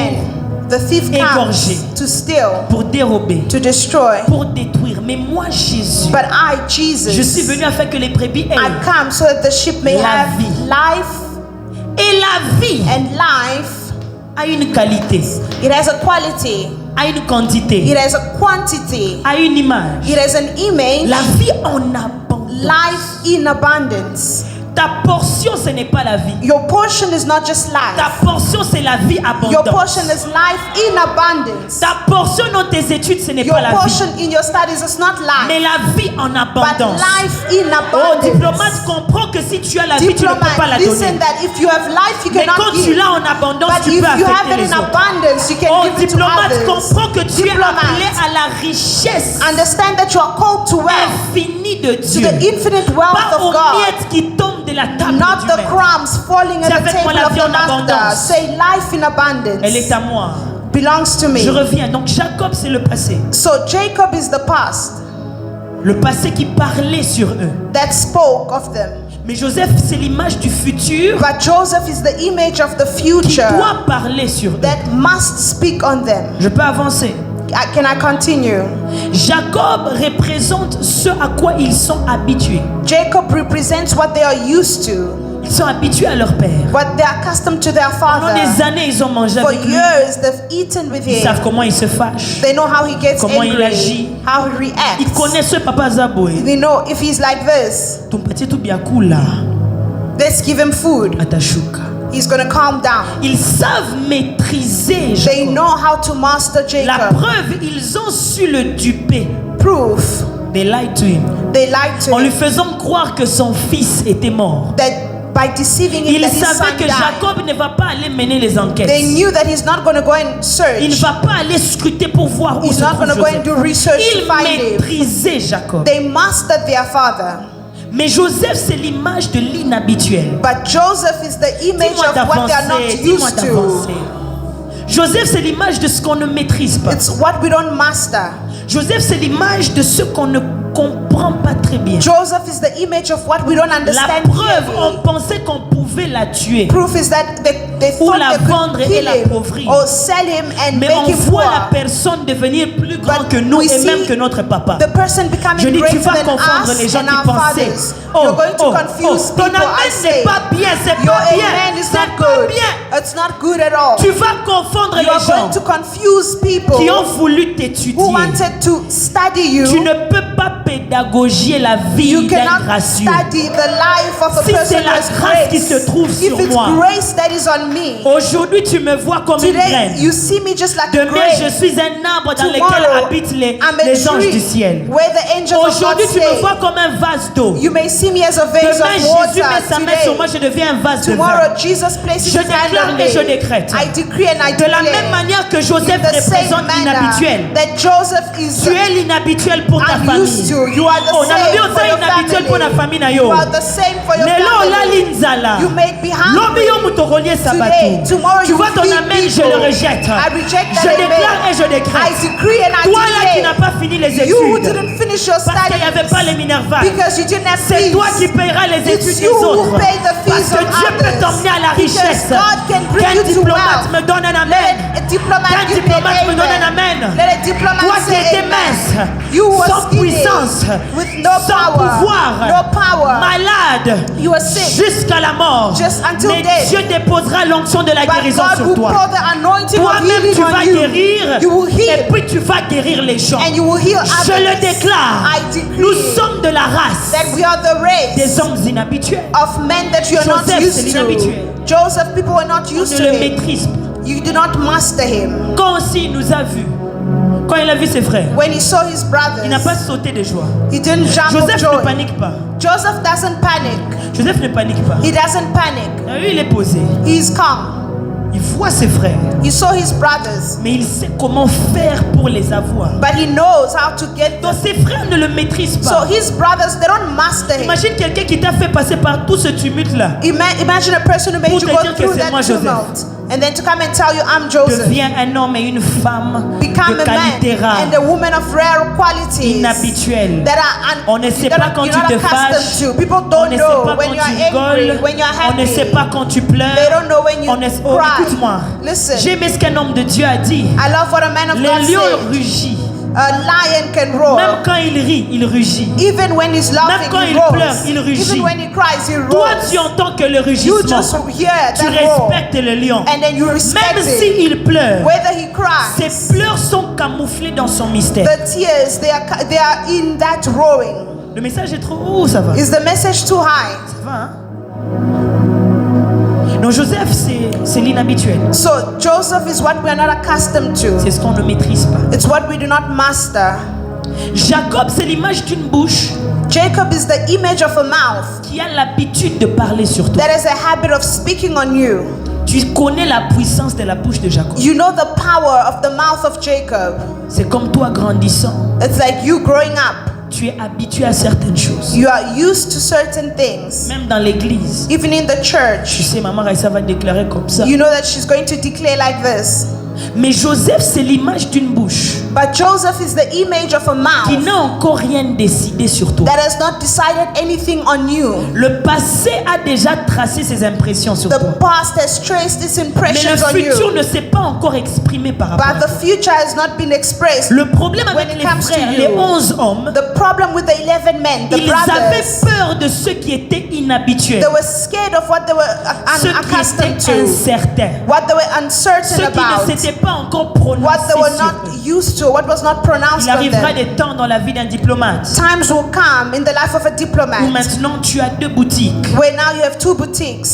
The thief Égorger. comes to steal, pour dérober, to destroy. pour détruire. Mais moi, Jésus, But I, je suis Jesus, venu afin que les brebis I aient. come so that the sheep may La have vie. life, Et la vie and life, a une qualité, it has a quality, a une quantité, it has a quantity, a une image. it has an image, La vie en abondance. life in abundance. Ta portion, ce n'est pas la vie. Your portion is not just Ta life. portion, c'est la vie Your portion abondante. is life in abundance. Ta portion dans tes études, ce n'est Your pas la vie. portion in your studies is not Mais life, la vie en but abondance. life in Oh, diplomate, abundance. comprends que si tu as la vie, tu ne peux pas la Diplomate, listen donner. that if you have life, you Mais quand cannot tu give. l'as en abondance, But tu if peux you have affecter it les in autres. abundance, you can Oh, give it to diplomate, others. comprends que tu es Diplomate. appelé à la richesse Understand that you are called to wealth, infinie de to Dieu. the infinite wealth Pas of aux God, miettes qui tombent de la table not du the maître. crumbs falling at Dis the avec moi table la of vie the en master. abondance. Say life in Elle est abundance à moi. belongs to me. Je reviens. Donc Jacob, c'est le passé. So Jacob is the past Le passé qui parlait sur eux. that spoke of them. Mais Joseph, c'est l'image du futur But Joseph is the image of the qui future doit parler sur eux. that must speak on them. Je peux avancer. Can I continue? Jacob représente ce à quoi ils sont habitués. Jacob represents what they are used to, Ils sont habitués à leur père. what they are accustomed to their Pendant father. des années, ils ont mangé For avec lui. years, they've eaten with Ils savent him. comment il se fâche. They know how he gets Comment il angry, agit. how he Ils reacts. connaissent ce papa Zaboé. They know if he's like this, Ton petit tout bien cool là, let's give him food. atashuka. He's going to calm down. Ils savent maîtriser They Jacob. know how to master La Jacob. preuve, ils ont su le duper. Proof, They lied to him. they lied to En lui him faisant croire que son fils était mort. that by deceiving him Il that his son savait que died. Jacob ne va pas aller mener les enquêtes. They knew that he's not going to go and Il ne search. va pas aller scruter pour voir où He's se not trouve going to go and Joseph. do research Il to find him. maîtrisait Jacob. They mastered their father. Mais Joseph, c'est l'image de l'inhabituel. But Joseph is the image Dis-moi of what they are not d'avancer, dis-moi used to. d'avancer. Joseph, c'est l'image de ce qu'on ne maîtrise pas. It's what we don't master. Joseph, c'est l'image de ce qu'on ne comprend pas très bien. Joseph is the image of what we don't La understand preuve, clearly. on pensait qu'on pouvait la tuer. Proof is that they Ou thought la they vendre could et kill him l'appauvrir. or sell him and Mais make on him voit poor. la personne devenir plus grand But que nous we et see même que notre papa. The person becoming Je dis, tu greater vas than confondre us les gens and qui our pensaient. fathers. You're going to confuse Ton people. I amen say, n'est pas bien, c'est your pas bien, amen is c'est not pas good. bien. It's not good at all. Tu vas confondre You les are going gens to confuse people qui ont voulu who t'étudier. wanted to study Tu you. ne peux pas pédagogier la vie You d'un cannot gracieux. study the life of a Si person c'est la who is grâce qui grace. se trouve If sur it's moi, grace that is on me, aujourd'hui tu me vois comme une today graine. you see me just like Demain, je grace. suis un arbre dans lequel Tomorrow, habitent I'm a les anges tree du ciel. where the angels of God Aujourd'hui, tu me stay. vois comme un vase d'eau. You may see me as a vase Demain, of Jésus water met sa main sur moi, today. je deviens un vase de vin. Tomorrow, Jesus places Je his hand déclare on et je me. décrète. I decree and I De la même declare manière que Joseph in the same représente l'inhabituel. manner that Joseph is Tu es l'inhabituel pour ta I'm used famille. to. You are the Oh, same nalobi for oza your inhabituel pour la famille na family. yo. You are the same for your Lelo olali family. nzala. You make me Lobi hungry. yo muto kolie Today, sabato. tomorrow Tu you vois ton feed amen, je people. le rejette. I reject Je that déclare amen. et je I décrète. decree and I Toi là qui n'as declare. pas fini les You who études, didn't finish your parce qu'il n'y avait pas les studies Minerval, because you didn't have c'est fees. toi qui payeras les It's études des you who autres. pay the fees Parce que of Dieu peut others. t'emmener à la Because richesse. God can bring Qu'un you to diplomate wealth. me donne un amen. Let a diplomat Qu'un give me diplomate me donne un amen. amen. Let a diplomat Toi qui say étais amen. mince, You were sans skinny, puissance, with no sans power, pouvoir, no power. malade, You were sick. jusqu'à la mort. Just until Mais death. Dieu déposera l'onction de la But guérison God sur will toi. pour the anointing of Toi-même, healing tu on vas you. guérir You will et heal puis tu vas guérir les gens. and you will heal Je others. le déclare. I decree Nous sommes de la race that we are the race des hommes inhabituels. of men that you are not Joseph, c'est used to. l'inhabituel. Joseph, people were not On used ne to le him. maîtrise pas. You do not master him. Quand aussi il nous a vus, quand il a vu ses frères, When he saw his brothers, il n'a pas sauté de joie. he didn't jump Joseph of ne joy. panique pas. Joseph doesn't panic. Joseph ne panique pas. He doesn't panic. Lui, il est posé. He's calm. Il voit ses frères, He saw his brothers, mais il sait comment faire pour les avoir. but he knows how to get Donc them. ses frères ne le maîtrisent So pas. his brothers, they don't master him. Imagine quelqu'un qui t'a fait passer par tout ce tumulte-là. Imagine a person who made Pour you te go dire que through c'est that moi, Joseph. tumult, and then to come and tell you, I'm Joseph. Deviens un homme et une femme Become de a qualité man and a rare, woman of rare qualities inhabituelle. that are On ne sait that pas are- quand you're tu not te accustomed fâches. to. People On don't ne sait know pas when quand you're tu angry, rigoles. when you're On ne happy. sait pas quand tu pleures. They don't know when you On ne... Oh, cry. écoute-moi. Listen, J'ai aimé ce qu'un homme de Dieu a dit. I love what a man of Les God lions said. rugissent. A lion can roar. Même quand il rit, il rugit. Even when he's laughing, Même quand he il roars. pleure, il rugit. Even when he cries, he Toi, roars. tu entends que le You rugissement. just hear Tu that roar, respectes le lion. and then you respect Même it. s'il pleure, Whether he cries, ses pleurs sont camouflés dans son mystère. the tears, they are in that roaring. Le message est trop... Oh, ça va. Is the message too high? Ça va, hein? Donc Joseph, c'est l'inhabituel. So Joseph is what we are not accustomed to. C'est ce qu'on ne maîtrise pas. It's what we do not master. Jacob, c'est l'image d'une bouche Jacob is the image of a mouth qui a l'habitude de parler sur toi. that has a habit of speaking on you. Tu connais la puissance de la bouche de Jacob. You know the power of the mouth of Jacob. C'est comme toi grandissant. It's like you growing up. Tu es habitué à certaines choses. You are used to certain things. Même dans l'église. Even in the Tu church, sais, maman Raissa va déclarer comme ça. you know that she's going to declare like this. Mais Joseph, c'est l'image d'une bouche But Joseph is the image of a qui mouth n'a encore rien décidé sur toi. that has not decided anything on you. Le passé a déjà tracé ses impressions sur The toi. past has traced its Mais le impressions on futur you. ne s'est pas encore exprimé par rapport à But the toi. future has not been expressed. Le problème When avec it les comes to frères, you, les 11 hommes, The problem with the 11 men, the ils avaient brothers, peur de ceux qui étaient inhabituels, they were scared of what they were ceux qui unaccustomed étaient to, incertains, what they were uncertain ceux qui about, ne s'étaient pas encore what prononcés they were sur not eux. used to, what was not pronounced Il on arrivera them. des temps dans la vie d'un diplomate Times will come in the life of a où diplomat maintenant tu as 2 boutiques, where now you have 2 boutiques,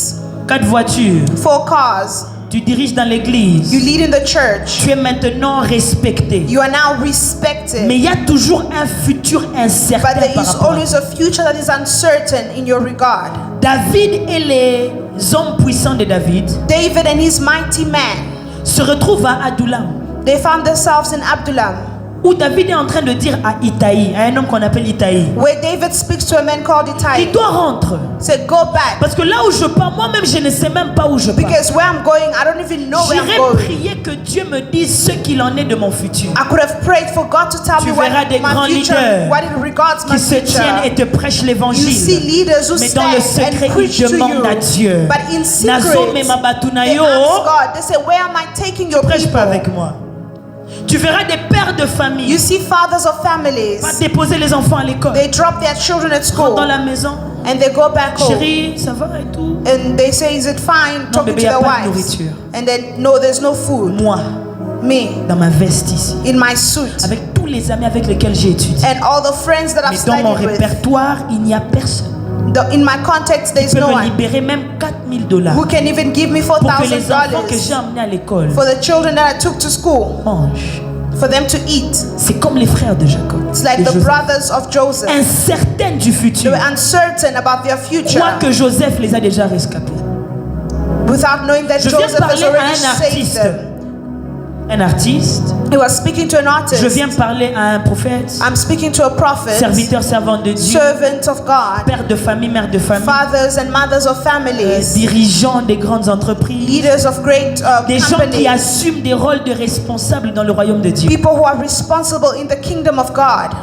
4 voitures, 4 cars, tu diriges dans l'église, you lead in the church, tu es maintenant respecté. you are now respected. Mais il y a toujours un futur incertain But there par is rapport à always a future that is uncertain in your regard. David et les hommes puissants de David David and his mighty men, se retrouvent à Adullam, they found themselves in Abdullam, où David est en train de dire à Itaï, à un homme qu'on appelle Itaï, where David speaks to a man called il Ittai. doit rentrer. Said, go back. Parce que là où je pars, moi-même, je ne sais même pas où je pars. Because where I'm going, I don't even know where I'm J'irai going. prier que Dieu me dise ce qu'il en est de mon futur. I could have prayed for God to tell Tu me what verras des grands my future, leaders what it regards my Qui se tiennent et future. te prêchent You see l'évangile. leaders who Mais dans le stand secret, and preach ils to you. demandent à Dieu. But in secret, Nazo me they mabatunayo. ask God. They say, where am I taking your Prêche pas people? avec moi. Tu verras des pères de You famille see fathers of families. pas déposer les enfants à l'école. They drop their children at Rentrent school dans la maison. and they go back home. Chérie, ça va et tout. And they say, is it fine? Talking bébé, to y a their pas de wives. nourriture. And then, no, there's no food. Moi, Me, dans ma veste ici, in my suit. avec tous les amis avec lesquels j'ai étudié. And all the friends that I've Mais dans mon studied with. répertoire, il n'y a personne. In my context, there's Tu peux no me one libérer même $4,000 who can even give me pour que les enfants que $4,000 j'ai emmenés à l'école for the children that I took to school, mangent. for them to eat. C'est comme les frères de Jacob. It's like de the Joseph. brothers of Joseph. Incertaines du They futur. were uncertain about their future Crois que Joseph les a déjà rescapés. without knowing that Je viens Joseph has parler à already un saved artiste. them. Un artiste. He was speaking to an artist. Je viens parler à un prophète, I'm speaking to a prophet, serviteur, servant de Dieu, servant of God, père de famille, mère de famille, fathers and mothers of families, dirigeant des grandes entreprises, leaders of great des gens qui companies, assument des rôles de responsables dans le royaume de Dieu. people who are responsible in the kingdom of God.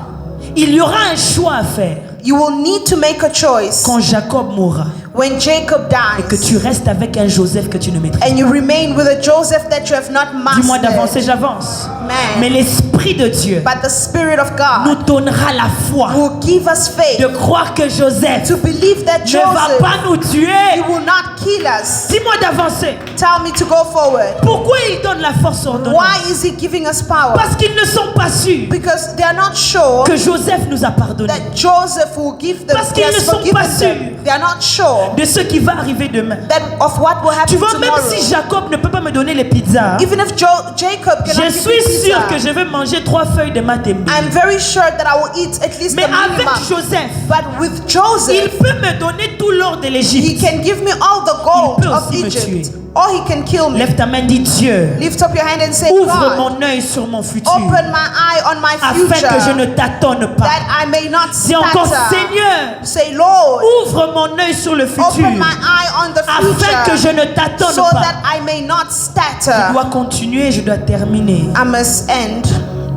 Il y aura un choix à faire You will need to make a choice quand Jacob mourra when Jacob et que dies tu restes avec un Joseph que tu ne maîtrises and you remain with a Joseph that you have not pas. Dis-moi d'avancer, mastered. j'avance. Man. Mais l'Esprit de Dieu But the Spirit of nous God donnera la foi will give us faith de croire que Joseph to believe that ne va Joseph, pas nous tuer. he will not kill us. Dis-moi d'avancer. Tell me to go forward. Pourquoi il donne la force ordonnance? Why is he giving us power? Parce qu'ils ne sont pas sûrs Because they are not sure que Joseph nous a pardonné. that Joseph will give them. Parce qu'ils he has ne sont forgiven pas them. sûrs They are not sure de ce qui va arriver demain. that of what will Tu happen vois, même tomorrow. si Jacob ne peut pas me donner les pizzas, Even if Jacob cannot je give me suis sûr que pizza, je vais manger 3 feuilles de matembe. I'm very sure that I will eat at least Mais the avec minimum. Joseph, But with il Joseph, peut me donner tout l'or de he l'Égypte. can give me all the Il gold peut of aussi me Egypt, tuer. or he can kill me. Lève ta main, dis Dieu, Lift up your hand and say, ouvre God, mon œil sur mon futur, open my eye on my afin que je future, ne tâtonne pas. that I may not Dis encore, stutter. Seigneur, Say, Lord, ouvre mon œil sur le futur, open my eye on the afin que je future, ne tâtonne so pas. that I may not Je stutter. dois continuer, je dois terminer. I must end.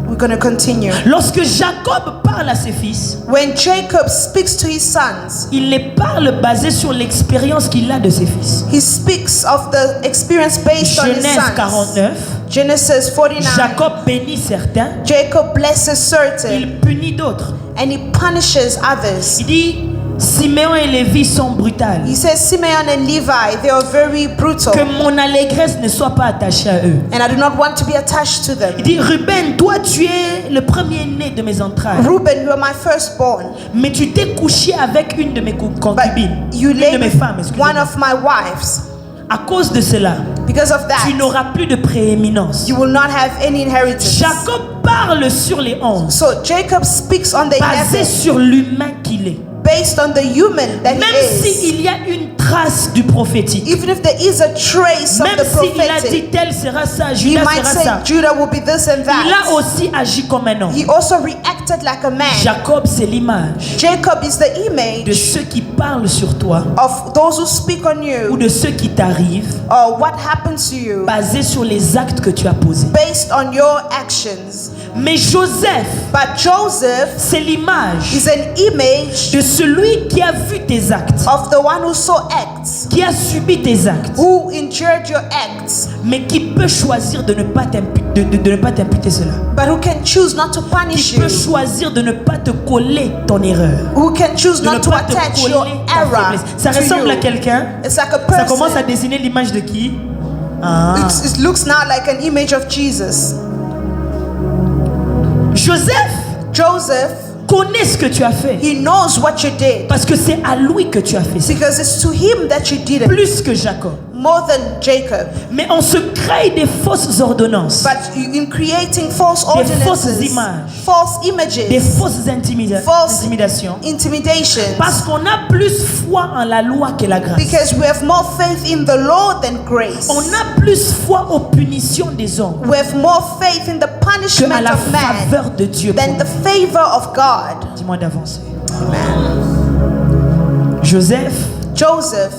We're going to continue. Lorsque Jacob parle à ses fils, When Jacob speaks to his sons, il les parle basé sur l'expérience qu'il a de ses fils. he speaks of the experience based on his Genèse sons. 49, Genesis 49. Jacob bénit certains, Jacob blesses certain il punit d'autres. and he punishes others. Il dit, Siméon et Lévi sont brutales. He says Simeon and Levi, they are very brutal, Que mon allégresse ne soit pas attachée à eux. and I do not want to be attached to them. Il dit, Ruben, toi tu es le premier-né de mes entrailles. Reuben, you are my firstborn, Mais tu t'es couché avec une de mes but concubines. you Une lay de mes with femmes, excusez-moi. one of my wives. À cause de cela, Because of tu that, n'auras plus de prééminence. you will not have any inheritance. Jacob parle sur les 11, So Jacob speaks on the basé 11, sur l'humain qu'il est. based on the human that Même he is. s'il y a une trace du prophétique. Even if there is a trace of Même the s'il a dit prophetic, tel sera ça, he Judas might sera say ça. Judah will be this and Il a that. aussi agi comme un homme. He also reacted like a man. Jacob, c'est l'image Jacob is the de image ceux qui parlent sur toi of those who speak on ou you, de ceux qui t'arrivent, or what happens to you, basé sur les actes que tu as posés. based on your actions. Mais Joseph, But Joseph c'est l'image is an image de celui qui a vu tes actes, of the one who saw acts, qui a subi tes actes, who endured your acts, mais qui peut choisir de ne pas t'imputer, de ne pas t'imputer cela. but who can choose not to punish Qui peut you, choisir de ne pas te coller ton erreur, who can choose de ne not to pas te attach your coller ta error faiblesse. Ça to ressemble à you. quelqu'un. It's like a Ça commence à person. dessiner l'image de qui? Ah. It looks now like an image of Jesus. Joseph, Connais ce que tu as fait, he knows what you did parce que c'est à lui que tu as fait ça. because it's to him that you did it. Plus que Jacob. more than Jacob. Mais on se crée des fausses ordonnances, But in creating false Des fausses ordinances, images. false des images, fausses false intimidations, intimidations, parce qu'on a plus foi en la loi que la grâce. because we have more faith in the law than grace. On a plus foi aux punitions des hommes We have more faith in the que à punishment la of man faveur de Dieu. than the favor of God. Dis-moi d'avancer. Amen. Joseph Joseph,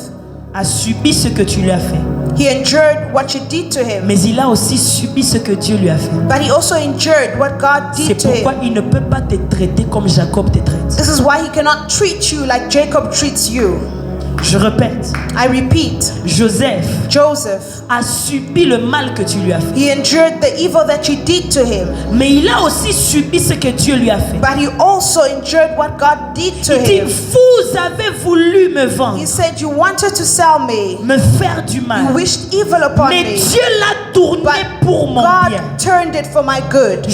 a subi ce que tu lui as fait, he endured what you did to him, mais il a aussi subi ce que Dieu lui a fait. but he also endured what God C'est did to pourquoi him. il ne peut pas te traiter comme Jacob te traite. This is why he cannot treat you like Jacob treats you. Je répète, I repeat, Joseph Joseph, a subi le mal que tu lui as fait, he endured the evil that you did to him, mais il a aussi subi ce que Dieu lui a fait. but he also endured what God did to Il dit, him. vous avez voulu me vendre, He said, you wanted to sell me, me faire du you mal, wished evil upon mais me, Dieu l'a tourné but pour mon bien. God turned it for my good.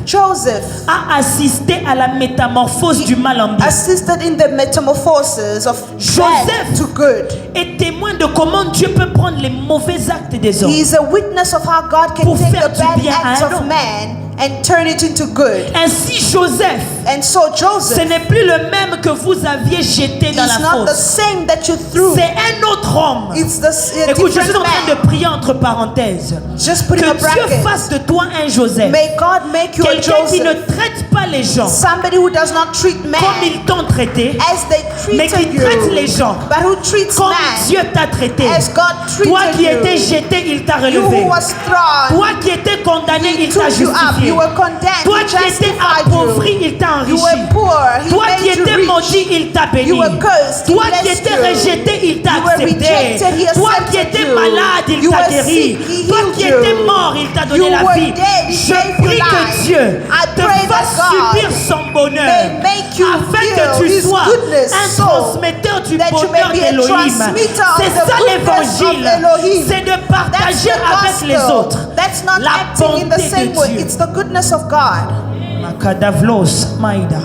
Joseph a assisté à la métamorphose du mal en bien. assisted in the metamorphosis of Joseph bad to good. est témoin de comment Dieu peut prendre les mauvais actes des hommes He is a witness of how God can Pour take faire the du bad bien à acts un of homme. man and turn it into good. Ainsi Joseph, And so ce Joseph n'est plus le même que vous aviez jeté dans is la not the fosse. same that you threw. C'est un autre homme. It's the Écoute, je suis en different train de man. prier entre parenthèses. Just Que putting a Dieu bracket. fasse de toi un Joseph. May God make you a Quelqu'un qui ne Joseph. traite pas les gens Somebody who does not treat man comme ils t'ont traité, as they mais qui treated traite les you, gens but who treats comme man Dieu t'a traité. as God Toi qui treated étais you. jeté, il t'a You relevé. who was thrown, Toi qui étais condamné, he il t'a took you up. justifié. You were condemned, Toi he qui étais justified appauvri, you. il t'a You enrichi. were poor, he Toi qui made you étais rich. maudit, il t'a béni. You were cursed, he Toi qui blessed étais you. rejeté, il t'a You were accepté. rejected, he Toi qui accepted étais you. malade, il You t'a were guéri. sick, he Toi healed qui you. étais mort, il t'a donné You la were vie. dead, he Je gave you prie que life. Dieu I te pray that fasse God subir son bonheur may make you afin feel que tu his sois goodness un so transmetteur du that you may bonheur be a d'Élohim. transmitter of C'est the ça goodness l'évangile. of Elohim. C'est de That's partager the avec les gospel. autres That's not la acting in the bonté same de way. Dieu. It's the goodness of God. Makadavlos Maïda.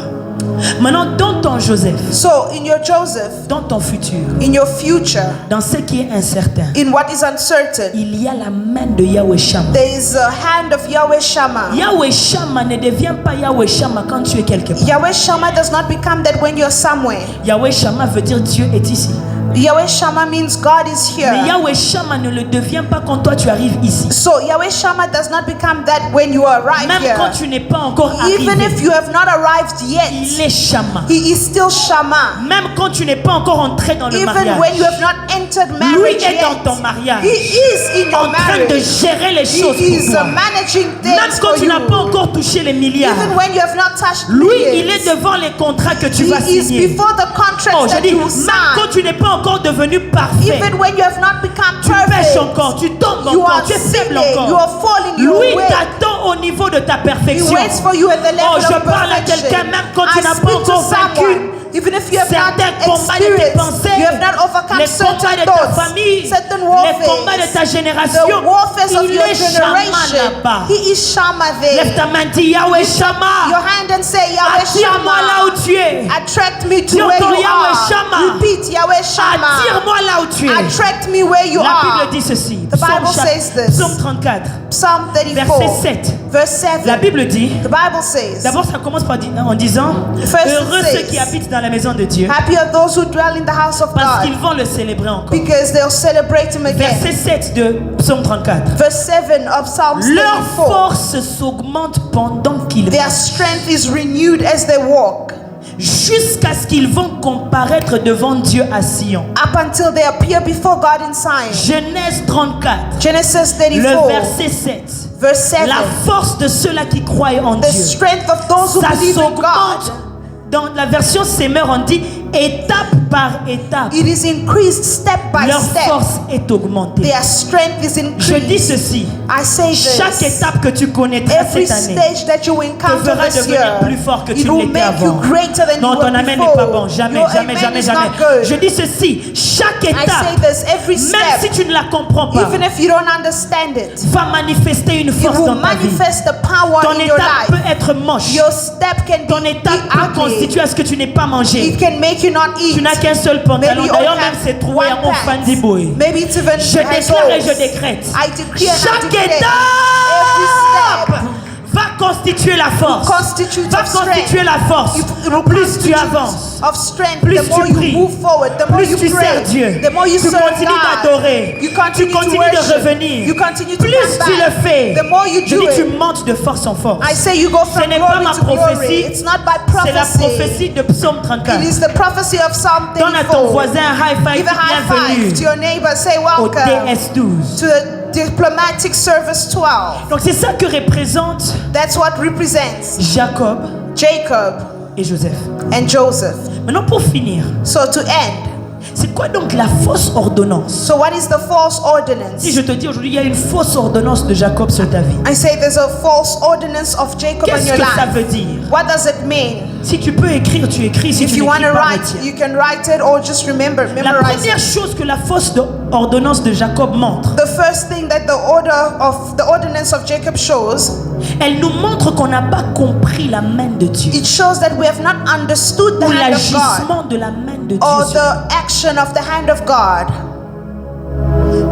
Maintenant, dans ton Joseph, So in your Joseph, dans ton futur, in your future, dans ce qui est incertain, in what is uncertain, il y a la main de Yahweh Shammah. there is a hand of Yahweh Shammah. Yahweh Shammah ne devient pas Yahweh Shammah quand tu es quelque part. Yahweh Shammah does not become that when you're somewhere. Yahweh Shammah veut dire Dieu est ici. Yahweh Shammah means God is Mais here. Yahweh Shammah ne le devient pas quand toi tu arrives ici. So Yahweh Shammah does not become that when you arrive Même quand here. tu n'es pas encore Even arrivé, if you have not arrived il yet, est Shammah. he is still Shammah. Même quand tu n'es pas encore entré dans le Even mariage, when you have not entered lui marriage est dans ton yet, mariage, he is in your en train de marriage. gérer les He choses is pour toi. managing Même things quand for tu n'as pas you. encore touché les milliards, Even when you have not touched lui, il millions, est devant les contrats que tu he vas is signer. before the contracts Oh, je that dis, you même will quand sign. tu n'es pas encore devenu parfait, Even when you have not become tu pêches perfect, encore, tu tombes you encore, are tu es faible sinning, you encore. are falling, you Lui are weak. t'attend au niveau de ta He perfection. waits for you at the Oh, level je of parle à perfection. quelqu'un, même quand tu I n'as pas speak to encore vaincu someone, even if you have not certains combats de tes experienced, pensées, you have not overcome les combats certain de ta thoughts, famille, certain les combats de ta warfares, génération, the warfares of il your est Shammah generation. là-bas. He is Shammah there. Lève ta main, dis Yahweh Your Shammah, hand and say, Yahweh attire-moi là où Shammah. tu es. Attract me to Dis where encore you Yahweh are. Shammah. Repeat, Yahweh Shammah. Attire-moi là où tu es. Attract me where you La are. Bible dit ceci. The Bible says this. Psaume 34, Psalm 34, verset 7. verse 7. La Bible dit, The Bible says, d'abord ça commence en disant, First it heureux says, ceux qui habitent dans la maison de Dieu, happy are those who dwell in the house of parce God, qu'ils vont le célébrer encore. because they'll celebrate him again. Verset 7 de Psaume 34. Verse 7 of Psalm Leur 34. force s'augmente pendant qu'ils Their marchent, strength is renewed as they walk, jusqu'à ce qu'ils vont comparaître devant Dieu à Sion. up until they appear before God in Zion. Genèse 34, Genesis le 34, verset 7. verse 7. La force de ceux-là qui croient en The Dieu, strength of those who ça believe in s'augmente. God, Dans la version Semeur, on dit étape par étape. it is increased step by Leur step. force est augmentée. Their strength is Je dis increased. ceci. I say Chaque this. étape que tu connaîtras Every cette année stage that you encounter te fera this devenir year, plus fort que it tu will l'étais make you avant. greater than Non, you ton were amen before. n'est pas bon. Jamais, Your jamais, amen jamais, is jamais. not good. Je dis ceci. Chaque I say étape, this, every même si step, tu ne la comprends pas, even if you don't understand it, va manifester une it force will dans ta vie. manifest the power Ton in your étape life. peut être moche. Your step can Ton be étape peut ugly. constituer à ce que tu n'ai pas mangé. It can make make you not Tu eat. n'as qu'un seul pantalon. Maybe you D'ailleurs, only même have c'est trouvé à one mon pants. Fandy Boy. Maybe it's even Je has déclare et holes. je décrète. I decree and I Chaque declare étape every step va constituer la force. constitutes Va of strength. constituer la force. It will Plus tu constitute avances, of strength. plus The more tu you pries, move forward, the more plus you tu pray, sers Dieu, the more you tu serve continues God. d'adorer, You tu continue to continues de worship. revenir. You continue to Plus come tu back. le fais, The more you je do dis tu it. montes de force en force. I say you go Ce from n'est pas glory ma to glory. prophétie, It's not by c'est la prophecy. prophétie de Psaume It 34. is the prophecy of Psalm Donne à ton 34. voisin un high five, Give a high bienvenue five to your neighbor. Say au welcome DS12. to the Diplomatic Service 12. Donc c'est ça que représente That's what represents Jacob Jacob et Joseph. and Joseph. Maintenant pour finir, So to end, c'est quoi donc la fausse ordonnance? so what is the false ordinance? Si je te dis aujourd'hui il y a une fausse ordonnance de Jacob sur ta vie, I say there's a false ordinance of Jacob in qu'est-ce your que ça life. veut dire? What does it mean? Si tu peux écrire, tu écris. Si If tu you want n'écris to pas, write, retiens. you can write it or just remember, La memorize première it. chose que la fausse ordonnance de Jacob montre, The first thing that the ordinance of Jacob shows, elle nous montre qu'on n'a pas compris la main de Dieu it shows that we have not understood the ou hand of God l'agissement de la main de Dieu. or sur the action of the hand of God.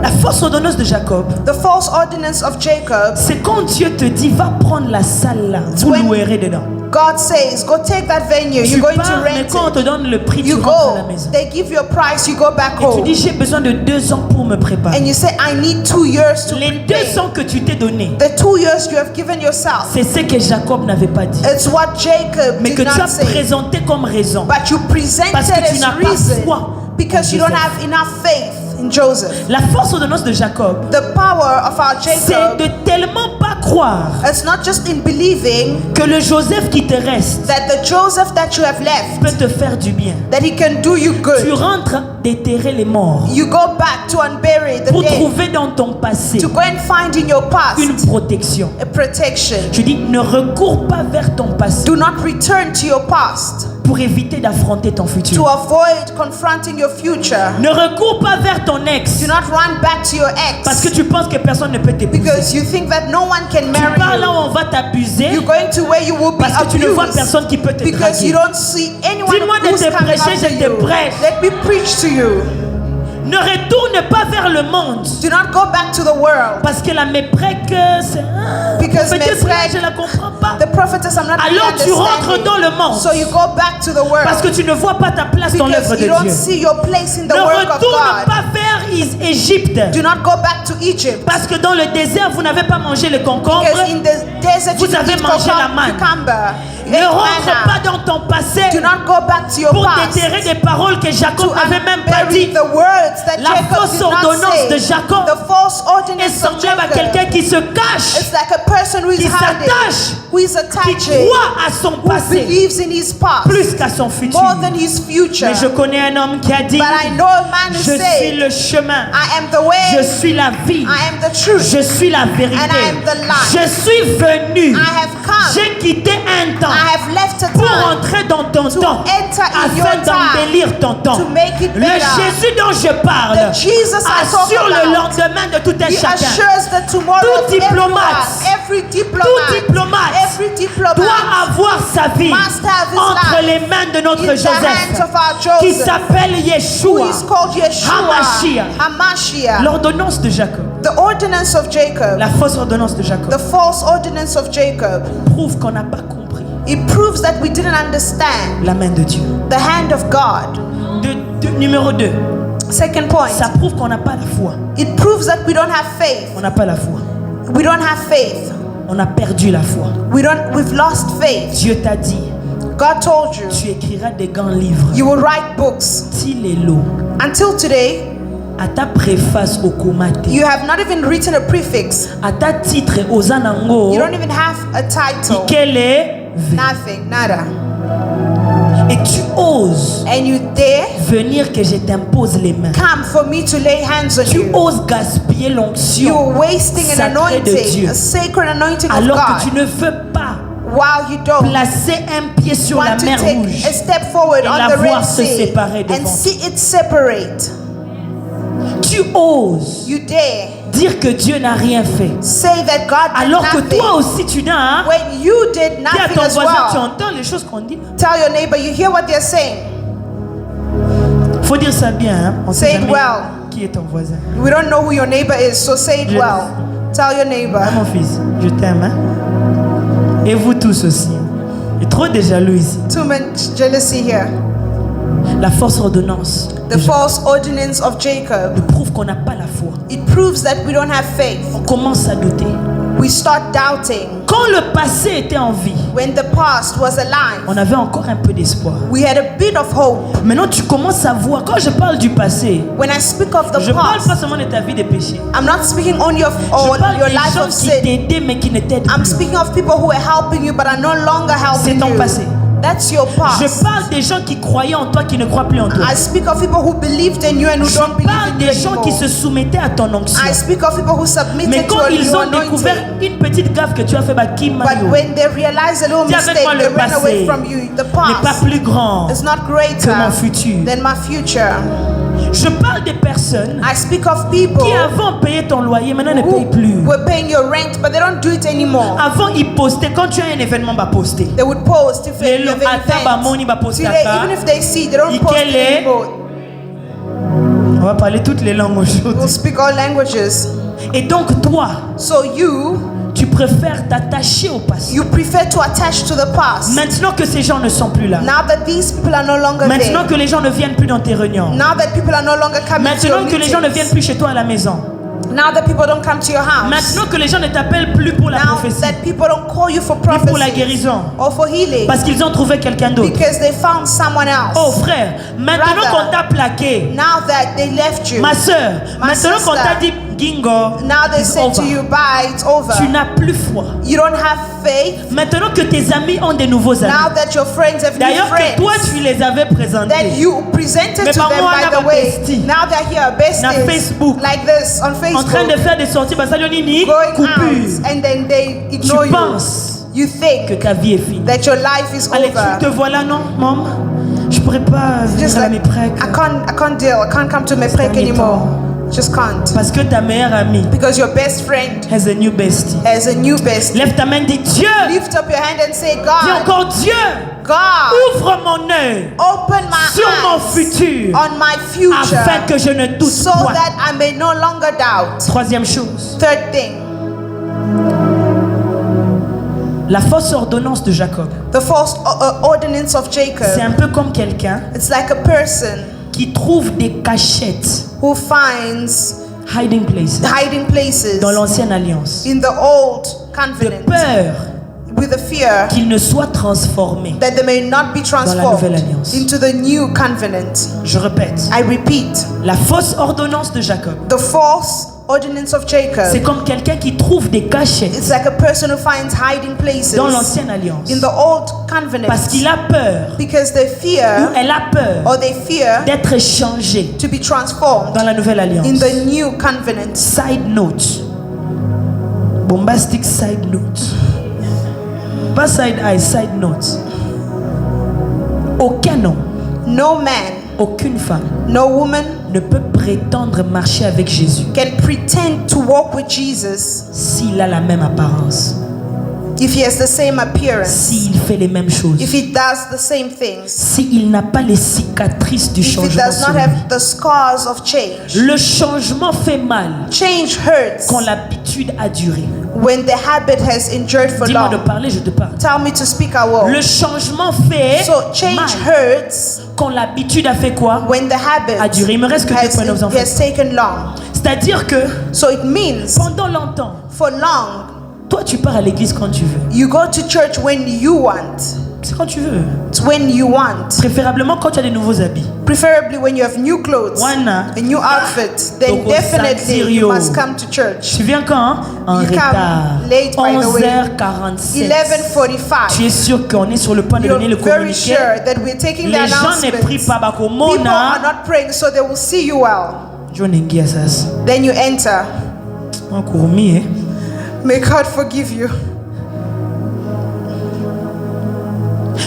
La fausse ordonnance de Jacob, The false ordinance of Jacob, c'est quand Dieu te dit va prendre la salle là, vous when louerez dedans. God says, go take that venue, Tu you're going to pars, mais rent quand on te it. donne le prix, tu You rentres à la go, maison. they give you a price, you go back Et tu dis home. j'ai besoin de 2 ans pour me préparer. And you say, I need 2 years to Les prepare. 2 ans que tu t'es donné, The 2 years you have given yourself, c'est ce que Jacob n'avait pas dit, it's what Jacob mais que did tu not as say. présenté comme raison. But you presented Parce que tu as n'as pas reason foi because en you don't Joseph. have enough faith in Joseph. La force ordonnance de Jacob, The power of our c'est Jacob, de tellement pas croire it's not just in believing que le Joseph qui te reste that the Joseph that you have left, peut te faire du bien. that he can do you Tu good. rentres déterrer les morts You go back to unbury the pour dead, trouver dans ton passé to go and find in your past une protection. a protection. Je dis, ne recours pas vers ton passé Do not return to your past pour éviter d'affronter ton to futur. avoid confronting your future. Ne recours pas vers ton ex Do not run back to your parce que ex tu penses que personne ne peut t'épouser. because you think that no one can Tu marry pars là où you. on va t'abuser You're going to where you will be parce que tu ne vois abused personne qui peut te because you draguer. don't see anyone Dis-moi de who's te coming prêcher, after je te you. prêche. Let me preach to you. Ne retourne pas vers le monde Do not go back to the world parce que la méprèque, c'est... because prophétesse, méprèque- je la comprends pas. the prophetess I'm not really Alors tu rentres understanding. dans le monde So you go back to the world parce que tu ne vois pas ta place dans l'œuvre because de you don't Dieu. see your place in the Ne work of retourne God. pas vers Égypte Do not go back to Egypt parce que dans le désert, vous n'avez pas mangé le concombre. because in the desert Vous you avez eat mangé la manne. cucumber. Ne Eat rentre manna. pas dans ton passé Do not go back to your pour past déterrer des paroles que to Jacob n'avait même pas unbury dit. the words that La Jacob fausse did not ordonnance say. de Jacob The false est ordinance of semblable à Jacob. quelqu'un qui se cache, It's like a person who is qui hiding, s'attache, who is qui attaching, croit à son who passé believes in his past plus qu'à son futur. more than his future. Mais je connais un homme qui a dit, But I know a man who je suis said, le chemin, I am the way, je suis la vie, I am the truth, je suis la vérité, and I am the light. je suis venu, I have come, j'ai quitté un temps I have left a pour time entrer dans ton to temps enter in your afin time, d'embellir ton temps. to make it Le better. Jésus dont je parle The Jesus I talk assure le about, lendemain de tout un he chacun. assures the tomorrow Tout of diplomate, every diplomate, every diplomat doit avoir sa vie must have his entre life les mains de notre in the hands Joseph of our qui Joseph, s'appelle who Yeshua. is called Yeshua, Hamashiach. Hamashiach. L'ordonnance de Jacob, The ordinance of Jacob, la fausse ordonnance de Jacob, the false ordinance of Jacob, prouve qu'on n'a pas compris it proves that we didn't understand la main de Dieu. the hand of God. Numéro 2, Second point, ça prouve qu'on n'a pas la foi. it proves that we don't have faith. On n'a pas la foi. We don't have faith. On a perdu la foi. We've lost faith. Dieu t'a dit, God told you, tu écriras des grands livres. you will write books. Tilelo. Until today, À ta préface au komate. you have not even written a prefix. À ta titre ozanango. You don't even have a title. Ikele ve. Nothing, nada. Et tu oses And you dare venir que je t'impose les mains. come for me to lay hands on Tu you. oses gaspiller l'onction You're wasting an sacrée de anointing, Dieu. a sacred anointing of Alors que tu God, ne veux pas while you don't placer un pied sur la want to mer take rouge a step forward et on la the voir Red se Sea séparer and devant. see it separate. Tu oses You dare dire que Dieu n'a rien fait. say that God did Alors que nothing toi aussi tu n'as. Hein? when you did Dis à nothing ton as voisin, tu well. entends les choses qu'on dit. Tell your neighbor, you hear what they're saying. faut dire ça bien, hein? On sait Say it jamais well. qui est ton voisin. We don't know who your neighbor is, so say it Je- well. Tell your neighbor. Ah, mon fils, je t'aime, hein? Et vous tous aussi. Il y a trop de jaloux ici. Too much jealousy here. La fausse ordonnance The false ordinance of Jacob. nous prouve qu'on n'a pas la foi. It proves that we don't have faith. On commence à douter. We start doubting. Quand le passé était en vie, When the past was alive, on avait encore un peu d'espoir. we had a bit of hope. Maintenant, tu commences à voir. Quand je parle du passé, When I speak of the je parle pas past, seulement de ta vie de péché. I'm not speaking only of Je parle your des life gens of qui sin. t'aidaient mais qui ne t'aident I'm plus. speaking of people who are helping you but are no longer C'est helping ton you. passé. That's your Je past. parle des gens qui croyaient en toi qui ne croient plus en toi. I speak of people who believed in you and who Je don't believe parle in you des gens qui anymore. se soumettaient à ton onction. I speak of people who Mais submitted to quand ils your ont découvert anointing. une petite gaffe que tu as fait, bah, qui m'a But when they realize a little Dis avec mistake, moi, they le ran away passé from you. The n'est pas past plus grand is not que greater mon futur. than my future. Je parle des personnes I speak of people qui avant payaient ton loyer, maintenant ne payent who plus. were paying your rent, but they don't do it anymore. Avant, ils postaient. Quand tu as un événement, bah poster. They would post if they Lelo, have an ata ba moni ba event. poster Today, aka. even if they see, they don't post it Ikele. anymore. On va parler toutes les langues We'll aujourd'hui. speak all languages. Et donc toi, So tu préfères t'attacher au passé. you prefer to attach to the past. Maintenant que ces gens ne sont plus là. Now that these people are no longer Maintenant there. que les gens ne viennent plus dans tes réunions. Now that people are no longer coming to your Maintenant que les gens ne viennent meetings. plus chez toi à la maison. Now that people don't come to your house. Maintenant que les gens ne t'appellent plus pour la Now prophétie, that people don't call you for ni pour la prophecy guérison, or for healing. parce qu'ils ont trouvé quelqu'un d'autre. Because they found someone else. Oh frère, maintenant Brother. qu'on t'a plaqué, Now that they left you. ma soeur, My maintenant qu'on sister. t'a dit Gingo, Now they it's say to over. you, bye, it's over. Tu n'as plus foi. You don't have faith. Maintenant que tes amis ont des nouveaux amis, Now that your friends have new d'ailleurs que friends. toi tu les avais That présentés you presented Mais to par them, moi, by on a the way. bestie. Now they're here, besties. Facebook. Like this, on en train de Facebook. faire des sorties, parce que ça, ni Going coupure. out. And then they ignore Tu you. penses You think que ta vie est finie. that your life is Allez, over. tu te vois là, non, maman? Je pourrais pas venir Just à like, mes prêques. I can't deal. I can't come to my prek dernier anymore. Just can't. Parce que ta meilleure amie Because your best friend has a new bestie. has a new bestie. Lève ta main, dis Dieu. Lift up your hand and say, Dis God, encore Dieu. God, Ouvre mon œil open my sur mon eyes futur on my future afin que je ne doute so point. that I may no longer doubt. Troisième chose, Third thing, la fausse ordonnance de Jacob. the false ordinance of C'est Jacob. un peu comme quelqu'un It's like a person qui trouve des cachettes, who finds hiding places, hiding places dans l'ancienne alliance, in the old de covenant peur with a fear qu'il ne soit transformé. that they may not be transformed nouvelle alliance. into the new covenant. Je répète, I repeat, la fausse ordonnance de Jacob, the false ordinance of c'est Jacob. comme quelqu'un qui trouve des cachettes It's like a person who finds hiding places dans l'ancienne alliance in the old covenant parce qu'il a peur because they ou fear elle a peur or they fear d'être changé to be transformed dans la nouvelle alliance. in the new covenant. Side note, bombastic side note, pas side eye, side note. Aucun homme, No man, aucune femme no woman ne peut prétendre marcher avec Jésus can pretend to walk with Jesus s'il a la même apparence, if he has the same appearance, s'il fait les mêmes choses, if he does the same things, s'il n'a pas les cicatrices du if he changement does sur not lui. have the scars of change. Le changement fait mal Change hurts quand l'habitude a duré. when the habit has endured for Dis-moi de long. parler, je te parle. Tell me to speak, I will. Le changement fait So change mal hurts quand l'habitude a fait quoi? when the habit A duré. Il me reste que 2 points, nos enfants. has taken long. C'est-à-dire que So it means pendant longtemps, for long, toi tu pars à l'église quand tu veux. you go to church when you want. C'est quand tu veux. It's when you want. Préférablement quand tu as des nouveaux habits. Preferably when you have new clothes, Wana. a new outfit. Then Donc, au definitely you San-Sirio. must come to church. Tu viens quand? Hein? En You come retard. late, by the way. 11h47. 11:45. Tu es sûr qu'on est sur le point de donner le You're very communiqué. sure that we're taking the Les gens ne prient announcements. pas. People are not praying, so they will see you well. Then you enter. May God forgive you.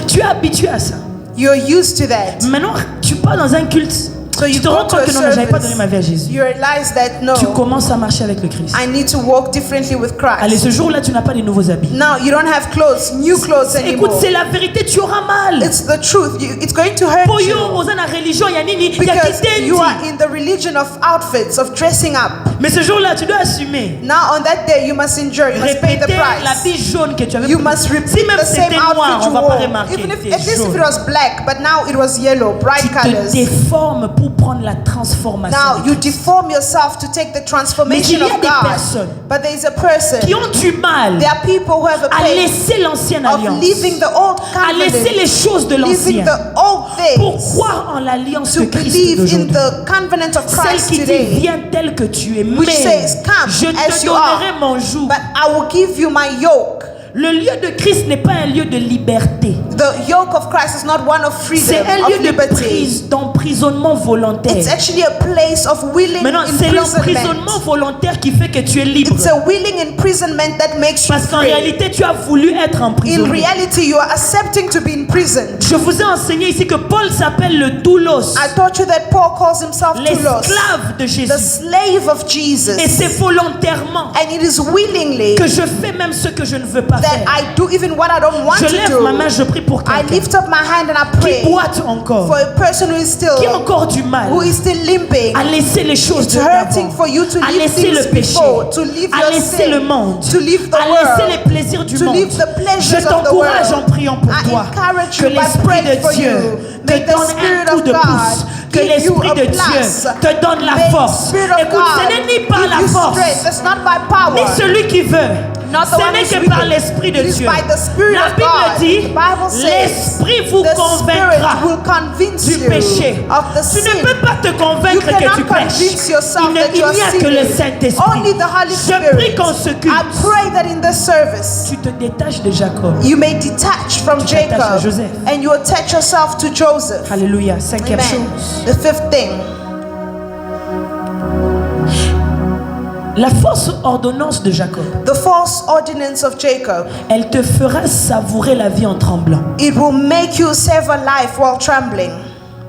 Tu es habitué à ça. You're used to that. Maintenant, tu pars dans un culte. So you Tu te go rends to compte a que non, mais j'avais pas donné service, ma vie à Jésus. you realize that no, Tu commences à marcher avec le Christ. I need to walk differently with Allez, Christ. ce jour-là, tu n'as pas de nouveaux habits. Now you don't have clothes, new clothes Écoute, anymore. c'est la vérité, tu auras mal. It's the truth. It's going to hurt Pour yo, you aux la religion, il y a nini, il y a because qui you are t'aime. in the religion of outfits, of dressing up. Mais ce jour-là, tu dois assumer. Now on that day you must endure, you must pay the Répéter price. l'habit jaune que tu avais You pris. must repeat Si même the same c'était noir, outfit on you va pas wore. remarquer. Even if, C'est at least if it jaune. was black, but now it was yellow, bright Tu te colors. déformes pour prendre la transformation. Now you deform yourself to take the Mais transformation il y a of des God. personnes But there is a person. qui ont du mal There are people who have a à pain laisser l'ancienne of alliance, leaving the old à laisser covenant, les choses de leaving l'ancien, the old pour things, croire en l'alliance to de Christ believe in d'aujourd'hui. the covenant of Celle Christ qui dit today. viens tel que tu es, mais Which says, "Come je as te you donnerai are, mon joug. but I will give you my yoke." Le lieu de Christ n'est pas un lieu de liberté. The yoke of Christ is not one of freedom, C'est un of lieu liberty. d'emprisonnement volontaire. It's actually a place of willing Maintenant, c'est imprisonment. l'emprisonnement volontaire qui fait que tu es libre. It's a willing imprisonment that makes you Parce qu'en free. réalité, tu as voulu être In emprisonné. reality, you are accepting to be imprisoned. Je vous ai enseigné ici que Paul s'appelle le doulos, I taught you that Paul calls himself doulos, l'esclave de the Jésus. slave of Jesus. Et c'est volontairement And it is willingly que je fais même ce que je ne veux pas that faire. I do even what I don't want Je to lève ma main, do. je prie pour I quelqu'un lift up my hand and I qui pray boite encore, for a person who is qui a still encore du mal limping. à laisser les choses It's de hurting l'avant, for you to à leave laisser le things péché, before, to leave à your laisser le sin, monde, to leave the à laisser world, les plaisirs du to monde. leave the Je pleasures of the t'encourage en world. priant pour I toi encourage que you by l'Esprit praying for de Dieu you. te May the donne Spirit un coup of de pouce, God que give you l'Esprit a de plus. Dieu te donne la May the force. Spirit of Écoute, ce God n'est ni par give la you force, strength. That's not by power. ni celui qui veut. Not the Ce one n'est who's que par willing. l'Esprit de It is Dieu. by the Spirit La of Bible God. dit, The Bible says, l'Esprit vous the Spirit convaincra will convince du you péché. of the Tu sin. ne peux pas te You convaincre que cannot tu pêches. convince yourself Il that you are n'y a que le sinning. Saint-Esprit. Only the Holy Je prie Spirit. qu'en ce I culte, pray that in this service, tu te détaches de Jacob. you may detach from Tu t'attaches à Jacob Joseph. and you attach yourself to Joseph. Alléluia. Cinquième Amen. chose. The fifth thing, La fausse ordonnance de Jacob, the false ordinance of Jacob. elle te fera savourer la vie en tremblant. It will make you savor life while trembling.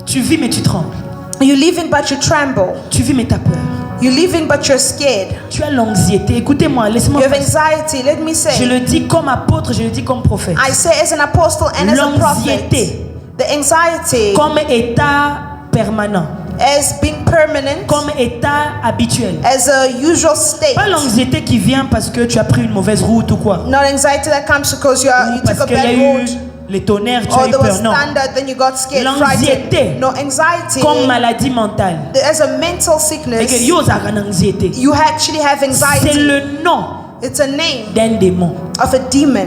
Tu vis mais tu trembles. You live in but you tremble. Tu vis mais tu as peur. You live in but you're scared. Tu as l'anxiété. Écoutez-moi, laissez-moi You have passer. anxiety. Let me Je say. le dis comme apôtre, je le dis comme prophète. I say as an apostle and as a prophet. L'anxiété The anxiety comme état permanent, as being permanent, comme état habituel. as a usual state. Pas l'anxiété qui vient parce que tu as pris une mauvaise route ou quoi. Not anxiety that comes because you Ou took parce a qu'il y a bad eu road. les tonnerres, tu Or as eu there was peur. Non. thunder, then you got scared, L'anxiété frightened. No, anxiety comme maladie mentale. as a mental Et sickness. que yo a une anxiété. You actually have C'est anxiety. le nom It's a name d'un démon. of a demon.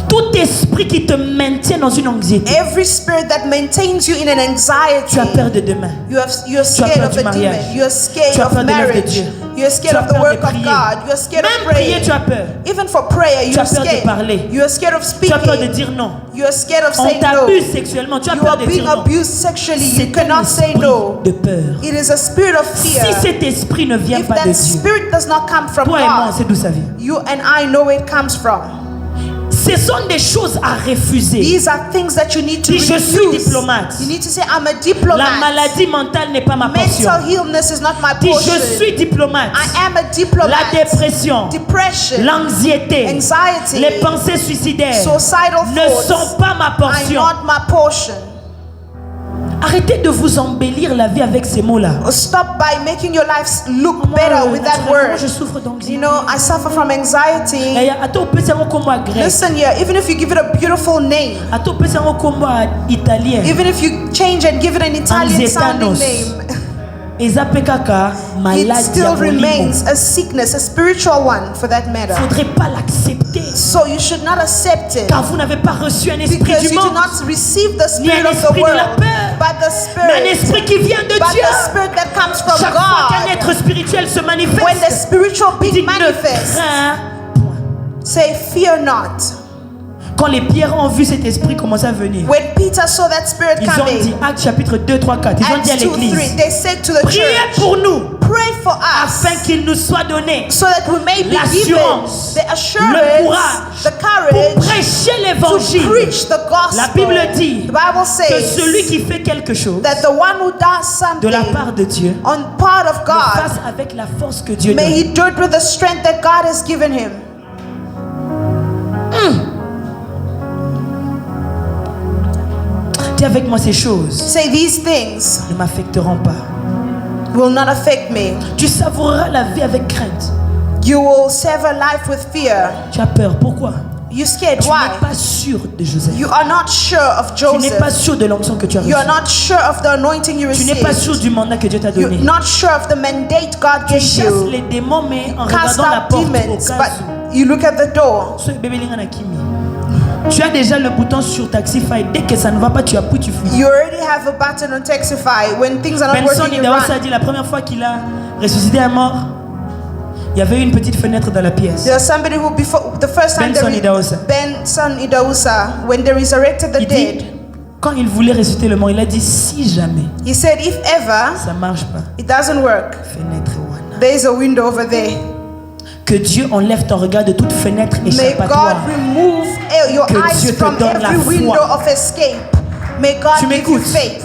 Tout esprit qui te maintient dans une anxiété, Every spirit that maintains you in an anxiety. tu as peur de demain. You're Tu as scared peur of du a mariage. demon. You're scared Tu as of peur de l'œuvre de marriage. Dieu. You're Tu scared as of the peur de work of prier. God. You're scared of Même prier, praying. tu as peur. Even for prayer, Tu you're as peur de scared. parler. You're scared of Tu speaking. as peur de dire non. You're scared of On saying no. t'abuse sexuellement, tu as You peur are de being dire non. abused sexually. You C'est un cannot say esprit no. de peur. It is a spirit of fear. Si cet esprit ne vient If pas de that Dieu, spirit does not come from toi et moi, on God, sait d'où ça vient. you and I know where it comes from. Ce sont des choses à refuser. These are things that you need to Dis, je refuse. suis diplomate. You need to say, I'm a La diplomat. maladie mentale n'est pas ma portion. Mental illness is not my Dis, portion. je suis diplomate. I am a diplomat. La dépression, Depression, l'anxiété, anxiety, les pensées suicidaires suicidal ne thoughts sont pas ma are portion. not my portion. Arrêtez de vous embellir la vie avec ces mots-là. Stop by making your life look Moi, better with that naturellement, je word. souffre d'anxiété. You know, I suffer from anxiety. Et attends, on peut dire comme moi grec. Listen here, even if you give it a beautiful name, Attends, on peut dire comme moi italien. even if you change and give it an Italian sounding Anxietanos. name, Ezapekaka, it maladie still à molimo. remains a sickness, a spiritual one for that matter. Faudrait pas l'accepter. So you should not accept it Car vous n'avez pas reçu un esprit because du you do monde, not receive the ni spirit un of the esprit de la world, peur, but the mais un spirit, esprit qui vient de but Dieu. the spirit that comes from Chaque fois qu'un God. être spirituel se When the manifeste, spiritual il dit being ne manifests, crains point. say, fear not. Quand les pierres ont vu cet esprit commencer à venir, When Peter saw that spirit ils ont dit, coming, Actes chapitre 2, 3, 4, ils ont dit à Acts 2, 3, l'église, they said to the priez church, pour nous, pray for us, afin qu'il nous soit donné so that we may be given l'assurance, the le assurance, courage the pour courage prêcher to l'évangile. preach the La gospel. Bible dit The Bible que says celui qui fait quelque chose that the one who does de la something part de Dieu on part of le God, fasse avec la force que Dieu may donne. he do it with the strength that God has given him. Dis avec moi, ces choses Say these things ne m'affecteront pas. will not affect me. Tu savoureras la vie avec crainte. You will savor life with fear. Tu as peur. Pourquoi? You scared. Tu Why? n'es pas sûr de Joseph. You are not sure of Tu n'es pas Joseph. sûr de l'onction que tu as You are reçue. not sure of the anointing you Tu n'es pas sûr received. du mandat que Dieu t'a You're donné. not sure of the mandate God Tu gave chasses you. les démons, mais en Cast regardant la out porte au demons, cas but you look at the door. où. Soy bébé linga na kimi. Tu as déjà le bouton sur Taxify. Dès que ça ne va pas, tu appuies, tu fuis. You already have a button on Taxify. When things are not Benson working, you Idahosa a run. dit la première fois qu'il a ressuscité un mort, il y avait une petite fenêtre dans la pièce. There's somebody who before the first time Benson Idahosa. Benson Idahosa, when they resurrected the Il dit, dead, quand il voulait ressusciter le mort, il a dit si jamais he said, if ever ça marche pas, it doesn't work, fenêtre wana. there is a window over there. Que Dieu enlève ton regard de toute fenêtre May échappatoire. God remove your Que eyes Dieu te from donne la every foi. window of escape. May God Tu give you m'écoutes? faith.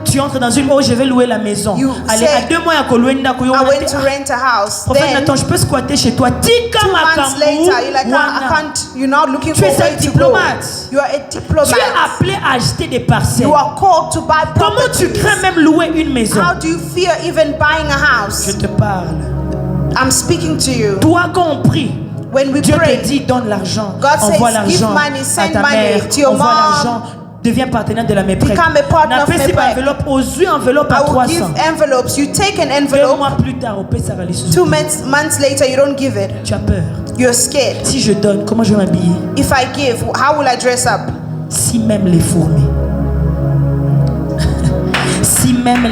Tu entres dans une, oh je vais louer la maison. You Allez, say, à 2 mois, il y a louer ndako, yo I wana went te- to rent a house. Prophète Then, Nathan, je peux squatter chez toi. Tika 2 months makambu later, you're like, I wana. can't, you're not looking Tu for es a way un to go. diplomate. You are a Tu diplomat. es appelé à acheter des parcelles. You are called to buy Comment tu properties. crains même louer une maison? How do you fear even buying a Je house? te parle. I'm speaking to you. Toi compris. When we Dieu te pray, dit donne l'argent, God envoie says, give l'argent money, à send ta money mère, to your envoie mom. l'argent, deviens partenaire de la méprête. Become a partner of N'a pas si Méprête. enveloppe, aux yeux enveloppe à I will give 300. envelopes. You take an 2 envelope. mois plus tard, au Pessara les sous. 2 months later, you don't give it. Tu as peur. You're scared. Si je donne, comment je vais m'habiller? If I give, how will I dress up? Si même les fourmis, si même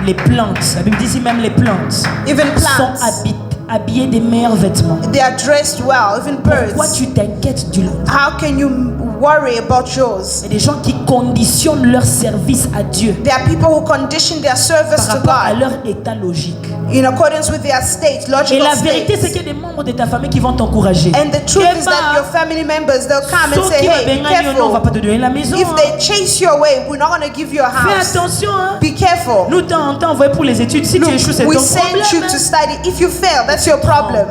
les plantes, la Bible dit si même les plantes Even sont plants, habillées des meilleurs vêtements, they are dressed well. Even pourquoi birds. tu t'inquiètes du lendemain? How can you worry about yours? Il y a des gens qui conditionnent leur service à Dieu There are people who condition their par service to rapport à God leur état logique. in accordance with their state, Et logical la vérité, c'est state. qu'il y a des membres de ta famille qui vont t'encourager. And the truth is that your family members, they'll come and say, hey, be on va careful. pas te donner la maison. If they chase you away, we're not going to give you a Fais house. attention. Hein. Be careful. Nous t'en envoyé pour les études. Si tu échoues, c'est We ton send problème. you to Hein. study. If you fail, that's your problem.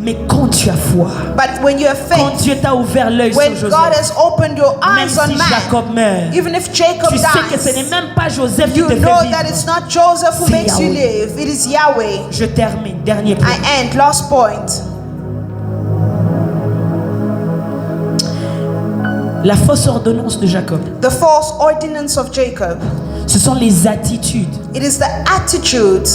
Mais quand tu as foi, But when you have quand faith, Dieu t'a ouvert l'œil sur when Joseph, God has opened your même eyes on si man, Jacob meurt, even if Jacob tu sais que ce n'est dies, même pas Joseph qui you te fait know that vivre. it's not Joseph who C'est makes you Yahweh. live. It is Yahweh. Je termine, dernier point. I end. Last point. La fausse ordonnance de Jacob, The false ordinance of Jacob. ce sont les attitudes, It is the attitudes,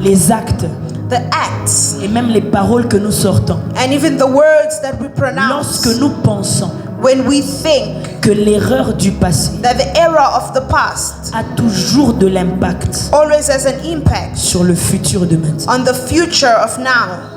les actes the acts, et même les paroles que nous sortons. and even the words that we pronounce Lorsque nous pensons when we think que l'erreur du passé that the error of the past a toujours de l'impact always has an impact sur le futur de maintenant. on the future of now.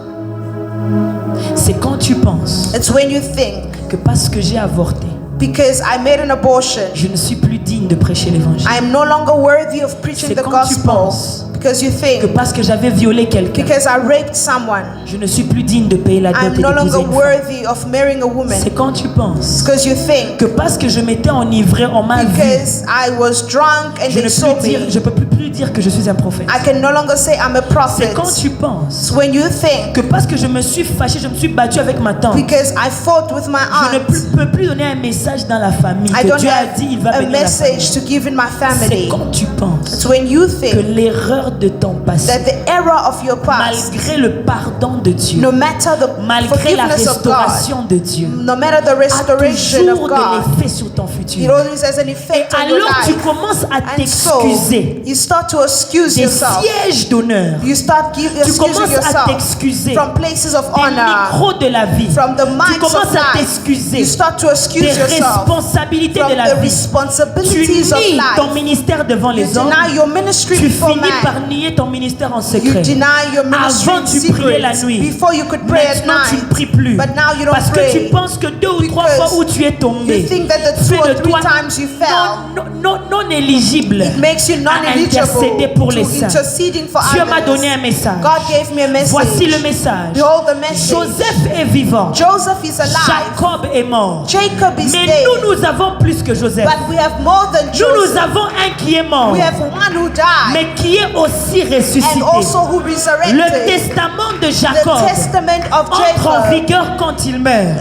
C'est quand tu penses It's when you think, que parce que j'ai avorté, because I made an abortion, je ne suis plus digne de prêcher l'évangile. I am no longer worthy of preaching C'est the quand tu gospel. penses Because you Que think, parce que j'avais violé quelqu'un, because I raped someone, je ne suis plus digne de payer la dot I'm et no d'épouser longer une femme. worthy of marrying a woman. C'est quand tu penses Because you think, que parce que je m'étais enivré, on m'a vu, because I was drunk and je they ne saw je me, peux plus dire que je suis un prophète. I can no longer say I'm a C'est prophet. quand tu penses It's when you think, que parce que je me suis fâché, je me suis battu avec ma tante, because I fought with my je ne aunt, peux plus donner un message dans la famille I que don't Dieu a have dit il va a bénir la famille. message to give in my C'est family. quand tu penses It's when you que think l'erreur de ton passé, that the error of your past, malgré le pardon de Dieu, no matter the malgré la forgiveness of God, restauration de Dieu, no matter the a restoration of toujours de God, l'effet sur ton it futur. always has an effect on your Alors tu life. commences à And so, t'excuser you start to excuse des yourself. sièges d'honneur, You start tu excusing commences à yourself t'excuser from places of des honor, micros de la vie, from the tu minds commences of à life. t'excuser You start to des excuse yourself responsabilités from de la the vie. Tu responsibilities of nies ton life. ministère devant You les hommes, deny your ministry tu before finis par man. nié ton ministère en You secret. deny your ministry Avant, in tu priais la secret. nuit. Before you could pray at Maintenant, tu ne night. pries plus. But now you don't Parce que tu pray. penses que 2 ou 3 Because fois où tu es tombé, You think that the 2 fait or de 3 toi times you fell, non éligible it makes you à intercéder non-eligible pour to les saints. interceding for Dieu m'a donné un others. message. God gave me a message. Voici le message. Behold the message. Joseph est vivant. Joseph is alive. Jacob est mort. Jacob is Mais dead. nous avons plus que Joseph. But we have more than Nous Joseph. avons un qui est mort, We have one who died mais qui est aussi ressuscité. and also who Le resurrected. testament de The Jacob testament of entre en Jacob, vigueur quand il meurt.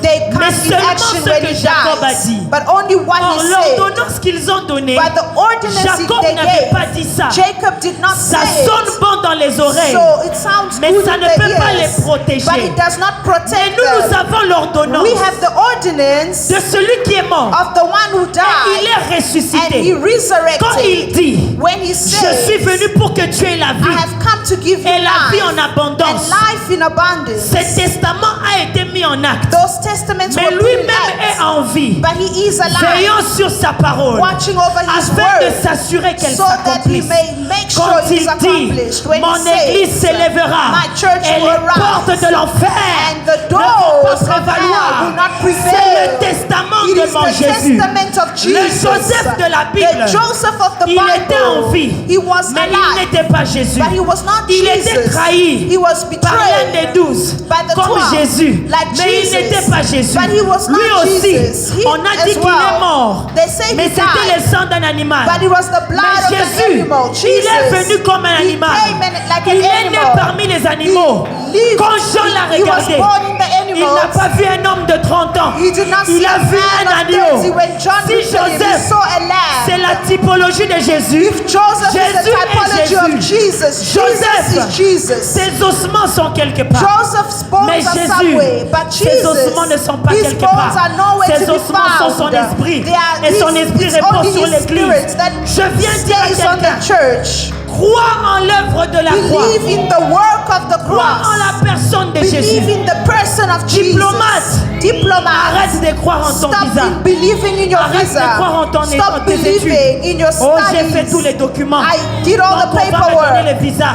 they come Mais in seulement action ce when que he Jacob a dies. dit. But only what Or, he said. l'ordonnance qu'ils ont donnée, But the ordinance Jacob they n'avait pas gave, dit ça. Jacob did not Ça say sonne it. bon dans les oreilles, So it sounds mais good ça in ne the peut pas ears, les protéger. but it does not Et protect nous them. avons l'ordonnance We have the ordinance de celui qui est mort. of the one who Il died est and he ressuscité. Quand il resurrected. dit, When he je says, suis venu pour que tu aies la I vie have come to give you et la vie en life abondance. and life in abundance. Ce testament a été mis en acte. Those testaments Mais were put in lui-même est act, en vie, but he is alive, veillant sur sa parole, watching over his afin de word, s'assurer qu'elle so that he s'accomplisse. may make sure Quand it is il dit, accomplished. When mon he église says, s'élèvera my church et will les portes rise, de l'enfer and the ne vont doors pas of hell prévaloir. will not C'est le prevail. testament It de is mon the Jésus. testament of Le Jesus. Joseph de la Bible, The Joseph of the il était en vie, Bible. He was mais il alive, n'était pas Jésus. but he was not Il était Jesus. trahi He was par l'un betrayed des 12, by the comme 12, Jésus. like Mais Jesus. il n'était pas Jésus. But he was Lui not aussi, Jesus. He on a dit as qu'il well. est mort. They say Mais he c'était died, le sang d'un animal. but it was the blood Mais of an Jésus, animal. il Jesus, est venu comme un he animal. came like Il an est né animal. parmi les animaux. He lived- Quand Jean l'a he was regardé, born in the il n'a animals. pas vu un homme de 30 ans. He did not Il see a a vu man un of 30. agneau. When John Si looked at him, he Joseph, saw a lamb. c'est la typologie de Jésus. Joseph is Jésus the typology est of Jesus. Joseph, Jesus is Jesus. ses ossements sont quelque part. Joseph's bones Mais are Jésus, somewhere, but ses Jesus, ossements ne sont pas his quelque bones part. are nowhere Ses to be ossements sont son found. esprit. They are Et son his- esprit it's repose only sur his l'église. spirit that Je viens dire à stays on quelqu'un, the church. crois en l'œuvre de la croix. Believe in the work of the Crois en la cross. personne de Believe Jésus. in the person of Diplomate. Jesus. Diplomat. Arrête de croire en ton Stop visa. believing in your Arrête visa. de croire en ton Stop en tes believing études. in your Oh, j'ai fait tous studies. les documents. I did all Donc, the on va me paperwork. donner le visa.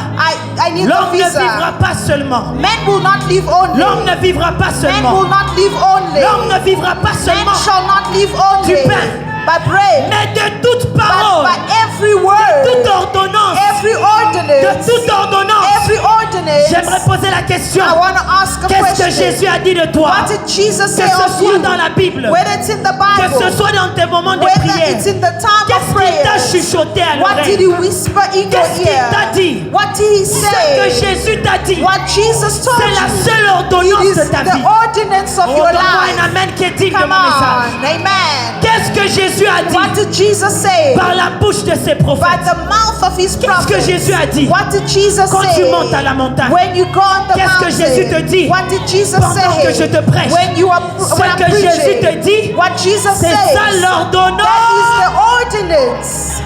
I need L'homme the ne visa. vivra pas seulement. Men will not live only. L'homme ne vivra pas Men seulement. will not live only. L'homme ne vivra pas Men seulement. shall not live only Du pain. by bread, Mais de toute but parole, by every toute word, ordonnance, every de ordinance, toute ordonnance. every ordinance. J'aimerais poser la question. I want to ask a Qu'est-ce que question. Jésus a dit de toi? What did Jesus Que say ce of soit you? dans la Bible, Whether it's in the que ce Bible, soit dans tes moments de whether prière, it's in the time of qu'est-ce qu'il t'a prayer, chuchoté à what did he l'oreille? whisper in your Qu'est-ce qu'il t'a ear? dit? What did he Ce que say? Jésus t'a dit, What Jesus told c'est la you. seule It ordonnance is de ta the vie. ordinance of Oh, your donne-moi un life. amen qui est digne de Come mon message. on, amen. Qu'est-ce que Jésus a dit What did Jesus say? par la bouche de ses By prophètes? the mouth of his Qu'est-ce que prophets. Jésus a dit What did Jesus quand say? tu montes à la montagne? When you go on the Qu'est-ce que mountain. Jésus te dit What did Jesus pendant say? que je te prêche? When you are Ce when I'm que Jésus te preaching. dit, What Jesus c'est says. ça l'ordonnance. That is the ordinance.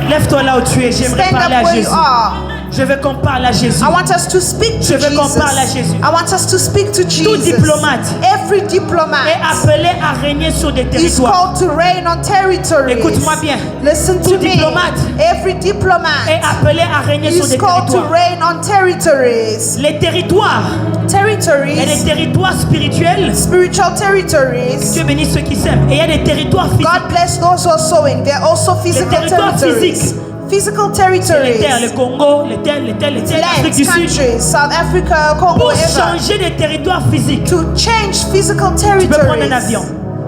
Lève-toi là où tu es, j'aimerais Stand parler up à where you Jésus. are. Je veux qu'on parle à Jésus. I want us to speak Je to veux qu'on Jesus. parle à Jésus. I want us to speak to Jesus. diplomate Every Est diplomat appelé à régner sur des is territoires. called to reign on territories. Écoute-moi bien. Listen to Tout me. diplomate Every diplomat Est appelé à régner sur is des called to territoires. reign on territories. Les territoires et les Territories, territoires spirituels. spiritual territories. Dieu bénisse ceux qui s'aiment. Et il y a des territoires physiques. God bless those who are sowing. There are also physical territoires territories. physiques. Physical C'est les terres, le territories. Congo, les terres, l'Afrique Lands, du Sud. countries, South Africa, Congo, Pour ever. changer des territoires physiques, To change physical peux prendre un territories. avion.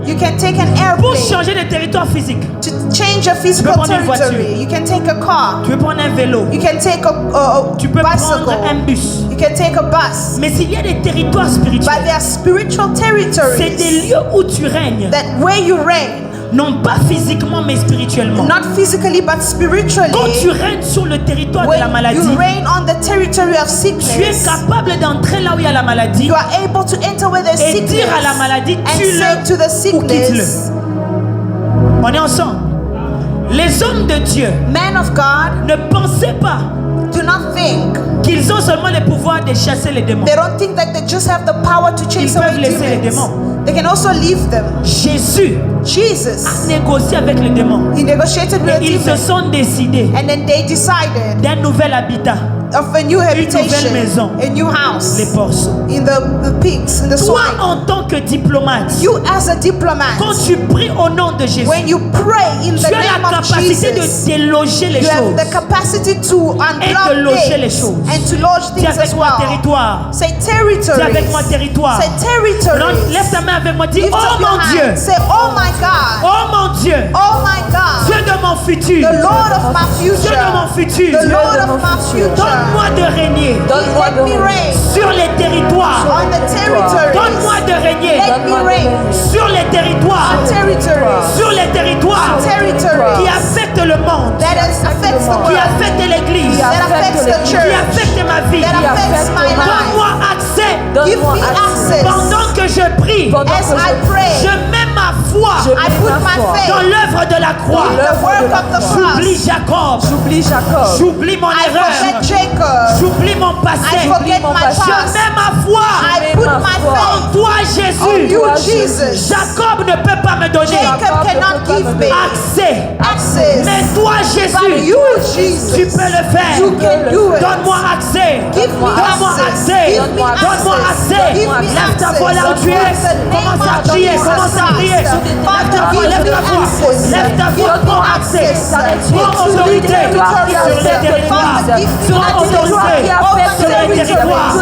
You can take an pour airplane. changer des territoires physiques, To change a physical prendre une voiture. territory. You can take a car. tu peux prendre un vélo, You can take a tu peux bicycle. prendre un bus. You can take a bus. Mais s'il y a des territoires But spirituels, there are spiritual c'est territories des lieux où tu règnes, that where you reign, non pas physiquement mais spirituellement. not physically but spiritually, Quand tu règnes sur le territoire de la when maladie, you reign on the territory of tu es sickness, capable d'entrer là où il y a la maladie you are able to enter where there's et sickness dire à la maladie, and tue-le say to the ou quitte-le. sickness, On est ensemble. Les hommes de Dieu man of God, ne pensaient pas do not think. qu'ils ont seulement le pouvoir de chasser les démons. They don't think that they just have the power to chase Ils peuvent away laisser les demons. démons. They can also leave them. Jésus a Jesus, négocié avec les démons. he negotiated with Et the ils se demon, sont décidés and then they decided d'un nouvel habitat, of a new habitation, maison. a new house, les porceaux. in the pigs, in the Toi, swine. en tant que diplomate, You as a diplomat, quand tu pries au nom de Jésus, when you pray in the tu as name la of capacité de Jesus, déloger les you have choses. the capacity to Et de unblock loger les things choses. and to lodge Dis things avec as moi well. territoire. Say Dis territories. avec moi territoire. Say territories. Lève ta main avec moi. Dis, Lift oh up your mon hand. Dieu. Say, oh my God. Oh mon Dieu. Oh my God. Dieu de mon futur. The Lord of my Dieu future. de mon futur. The Lord of my future. Donne-moi de régner Let me reign sur les territoires. on the territories. Donne-moi de régner Let me reign sur les territoires. on territories. Sur les territoires qui Territories affectent le monde. that affects the Qui world. affectent l'église. That affects the Qui church. affectent ma vie. That affects my life. Donne-moi accès. Give me access. Pendant que je prie, As I pray, je mets ma foi I put my dans faith l'œuvre de la croix. in the work of the J'oublie cross. Jacob. J'oublie Jacob. J'oublie mon I erreur. forget Jacob. J'oublie mon passé. I forget my Je past. mets ma foi I put my en faith toi, on Jésus. you, Jesus. Jacob ne peut pas me donner Jacob cannot give me accès. access. Mais toi, But Jésus, you, tu Jesus, peux le faire. you can do it. Donne-moi accès. Give me Donne-moi access. accès. Give me Donne-moi accès. access. Give me Lève ta access. voix là où tu es. In the name Commence à of prier. Jesus Commence à prier. Christ. Lève ta Father, voix. give Lève me ta voix. access. Lève ta voix. Give me Prends accès. access. Prends autorité sur les territoires. Father, give me Prends access. autorité Over sur les territoires.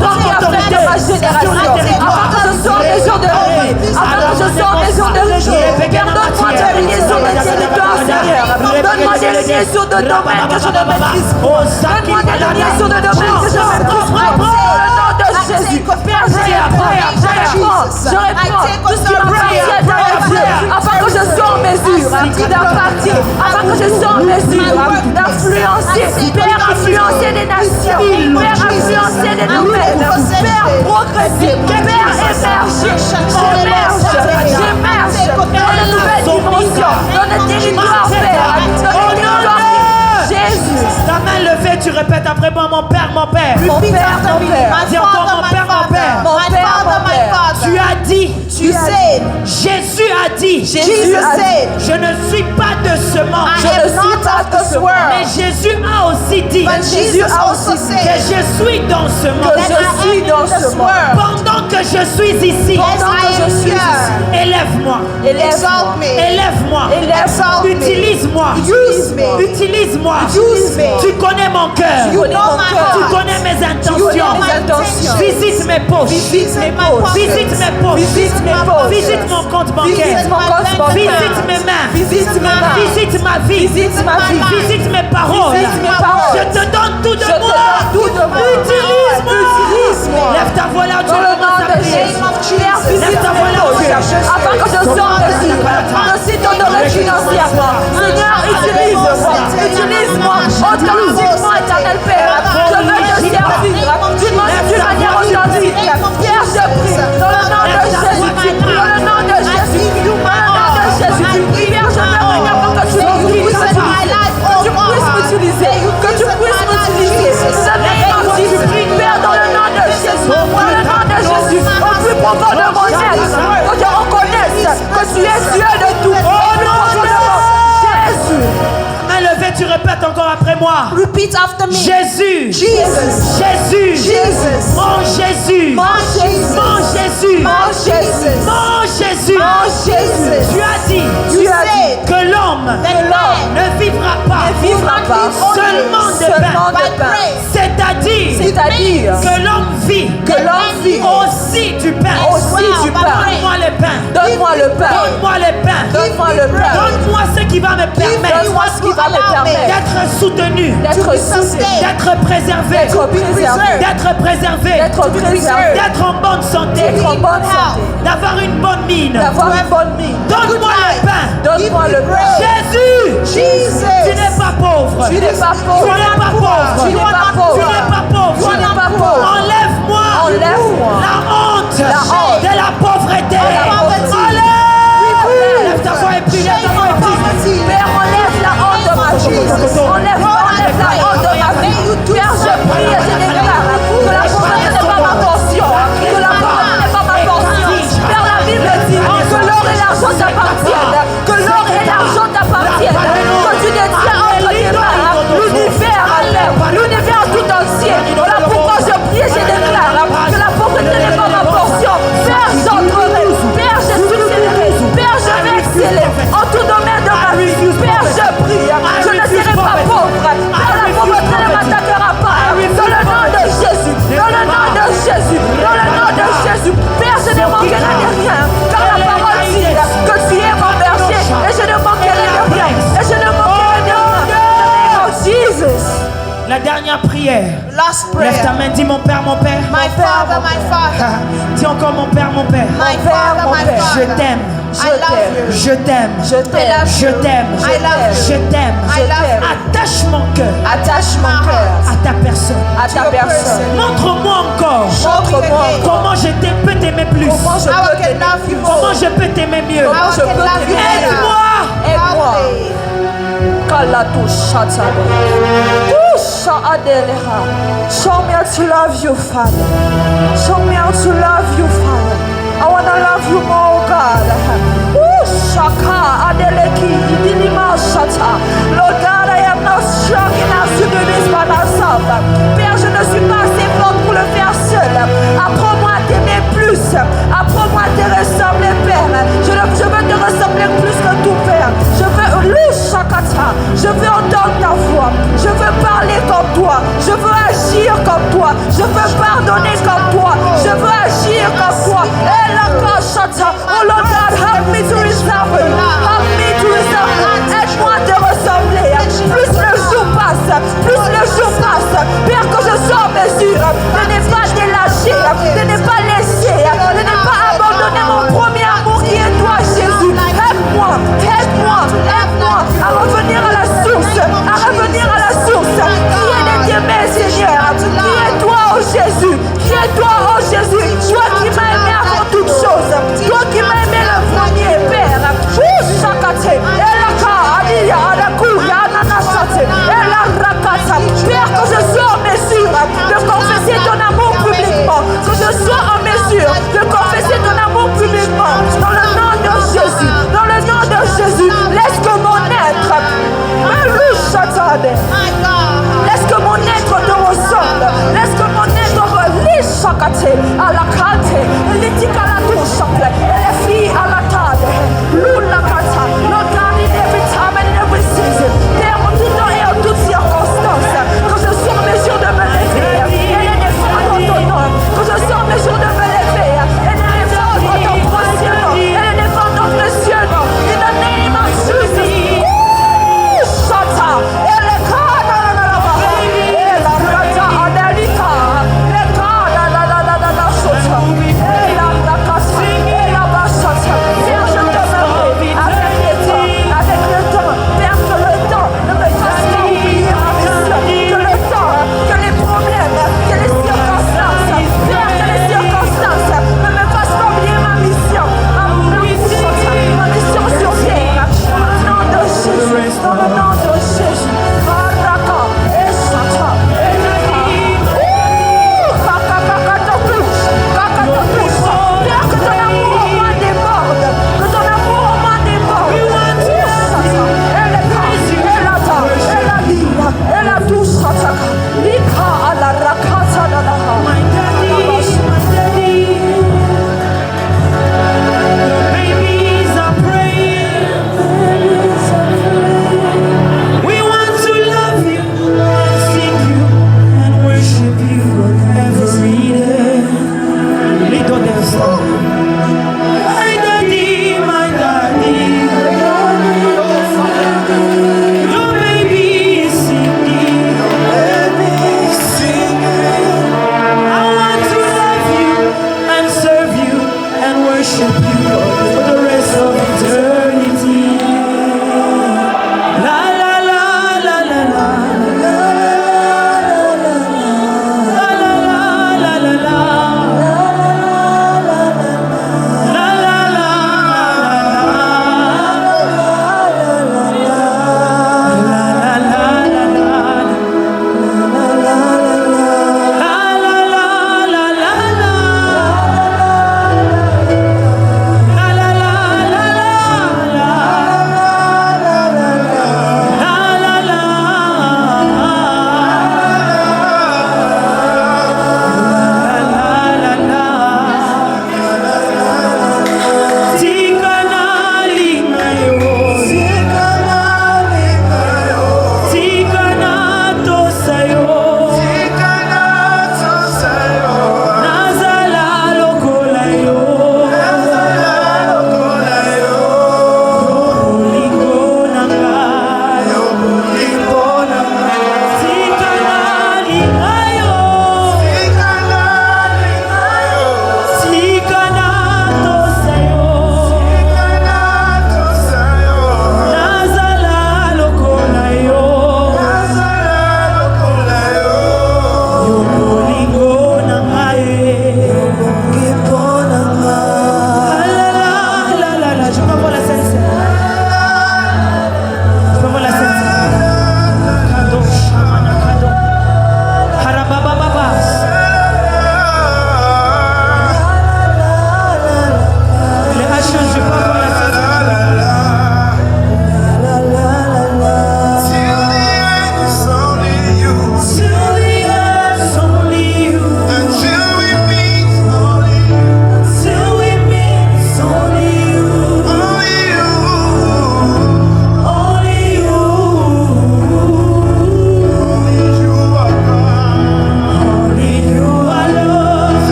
Prends autorité sur les territoires. Afin que je sois en mesure de régner, afin que je sois en mesure de régner. Père, donne-moi de régner sur les territoires, Seigneur. Donne-moi de régner sur de domaines que je ne maîtrise pas. Donne-moi de régner sur de domaines que je ne maîtrise pas. Au nom de Jésus. Père, je réponds tout ce qui m'appartient à Dieu, afin que je sois en mesure d'impartir, afin que je sois en mesure d'influencer, Père, influencer des nations, Père, influencer des domaines, Père, progresser, Père, j'émerge dans de nouvelles dimensions, dans le territoire, Père, dans le territoire, Jésus. Ta main levée, tu répètes après moi, mon Père, mon Père. Mon Père, mon Père. Dis encore mon Père, mon Père. Mon Père, mon Père. Tu as dit, You said, Jésus a dit, Jesus said, je ne suis pas de ce monde. I am not of this Mais world. Jésus a aussi dit But Jesus also que said je suis dans ce monde. that I am in this world. Pendant que je suis ici, As I am here, élève-moi. exalt me. Élève-moi. Exalt me. Utilise-moi. Use me. Utilise-moi. Use me. Tu connais mon cœur. You know my Tu heart. connais mes intentions. You know my intentions. Visite mes poches. Visite mes poches. Visite mes poches. Visite mes poches. Visite mon compte bancaire. Visite mon compte bancaire. Visite mes mains. Visite mes mains. Visite ma vie. Visite ma vie. Visite mes paroles. Visite mes paroles. Je te donne tout de Je te moi. donne tout de moi. Utilise-moi. Utilise-moi. Lève ta voix là, tu Dans le nom commences à de prier. Jésus, Père, Lève ta voix là, tu es. afin que je sois en mesure de aussi t'honorer financièrement. Seigneur, utilise-moi, utilise-moi, authentiquement, éternel Père. Je veux te servir d'une manière authentique. Père, je prie, dans le nom de Jésus, dans le nom de Jésus, dans le nom de Jésus. Père, je t'aimerais avant que tu puisses m'utiliser, que tu puisses m'utiliser. Ce name, Père, dans le nom de Jésus, dans le nom de Jésus, au plus profond de mon être, que je reconnaisse que tu es Dieu de tout. Au plus profond de mon Jésus. Main levée, tu répètes encore après moi. repeat after me. Jésus. Jesus. Jésus. Jesus. Mon Jésus. Mon Jesus. Mon Jésus. Mon Jesus. Mon Jésus. Mon Jesus. Tu as dit You said que l'homme that man ne vivra pas Vivra pas seulement de seulement pain, de pain, c'est-à-dire c'est-à-dire que l'homme vit que l'homme vit aussi du pain. aussi du pain. Donne-moi le pain. Donne-moi le pain. Donne-moi le pain. Donne-moi le pain. Donne-moi ce qui va me permettre Donne-moi ce qui va me permettre d'être soutenu, d'être soutenu, d'être préservé, d'être préservé, d'être préservé, d'être préservé, d'être en bonne santé, d'être en bonne santé, d'avoir une bonne mine. d'avoir une bonne mine. Donne-moi le pain. Donne-moi le pain. Jésus, Jesus. tu n'es pas pauvre. Tu n'es pas pauvre. Tu n'es pas pauvre. Tu n'es pas pauvre. Tu n'es pas pauvre. Tu n'es pas pauvre. Enlève-moi Enlève-moi la honte honte de la pauvreté. la pauvreté. Enlève. Lève ta voix et prie. Lève ta voix et prie. Père, enlève la honte de ma vie. Enlève la honte de ma vie. Père, je prie et je déclare que la pauvreté n'est pas ma portion. Que la pauvreté n'est pas ma portion. Père, la vie je ne manquerai de rien. Car la parole dit que tu es mon berger et je ne manquerai de rien. Et je ne manquerai de rien. Oh Jesus. La dernière prière. Last Lève ta prayer. main, dis mon Père, mon Père. My Father, my Father. Dis encore mon Père, mon Père. My Father, my Je Father. t'aime. I love you. Je t'aime. Je t'aime. Je t'aime. I love Je you. t'aime. I love you. Attache mon cœur Attache mon cœur à ta personne. à ta personne. Montre-moi encore Montre-moi comment je peux t'aimer plus. comment je How I peux can t'aimer. love you Comment more. je peux t'aimer mieux. How I je can peux love you t'aimer. better. Aide-moi. Aide-moi. Help me. Kalatu Shatade. Usha Adeleha. Show me how to love you, Father. Show me how to love you, Father. I want to love you more, God. Ushaka Adeleki Idinima Shata. Lord God, I am not strong enough to do this by myself. Père, je ne suis pas assez forte pour le faire seul. Apprends-moi à t'aimer plus. Apprends-moi à te ressembler, Père. Je veux te ressembler plus que tout, Père. Je veux je veux entendre ta voix. Je veux parler comme toi. Je veux agir comme toi. Je veux pardonner comme toi. Je veux agir comme toi. Oh Lord God, help me to resemble you. Help me to resemble you. Aide-moi à te ressembler. Plus le jour passe, plus le jour passe. Père, que je sois en mesure de ne pas délacher, de ne pas laisser, de ne pas abandonner mon premier amour qui est toi, Jésus. Aide-moi, aide-moi, aide-moi à revenir à la source, qui est de t'aimer, Seigneur, qui est toi, oh Jésus, qui est toi, oh Jésus, toi qui m'as aimé avant toute chose, toi qui m'as aimé le premier, Père. Père, que je sois en mesure de confesser ton amour publiquement, que je sois en mesure de confesser ton amour publiquement, dans le nom de Jésus, dans le nom de Jésus. Laisse que mon être, laisse que mon être te ressemble, laisse que mon être relise à la carte, l'éthique à la douche, les filles à la table, l'oula kata, Lord God, in every time and in every season, Père, en tout temps et en toutes circonstances, que je sois en mesure de me lever et de défendre ton nom, que je sois en mesure de me lever et de défendre ton précieux nom, et de défendre ton précieux nom, in the name of Jesus. Shata,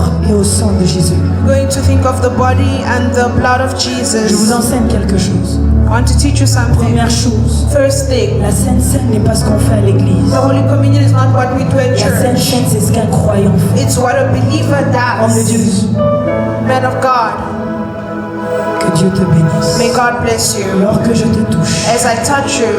corps et au sang de Jésus. Going to think of the body and the blood of Je vous Jesus. enseigne quelque chose. I want to teach you something. Première chose, First thing, la Sainte Seine n'est pas ce qu'on fait à l'église. the Holy Communion is not what we do at La Sainte church. Seine, c'est ce qu'un croyant fait. It's what a believer Homme de Dieu, does. Man of God, que Dieu te bénisse. may God bless you. Alors que je te touche, As I touch you,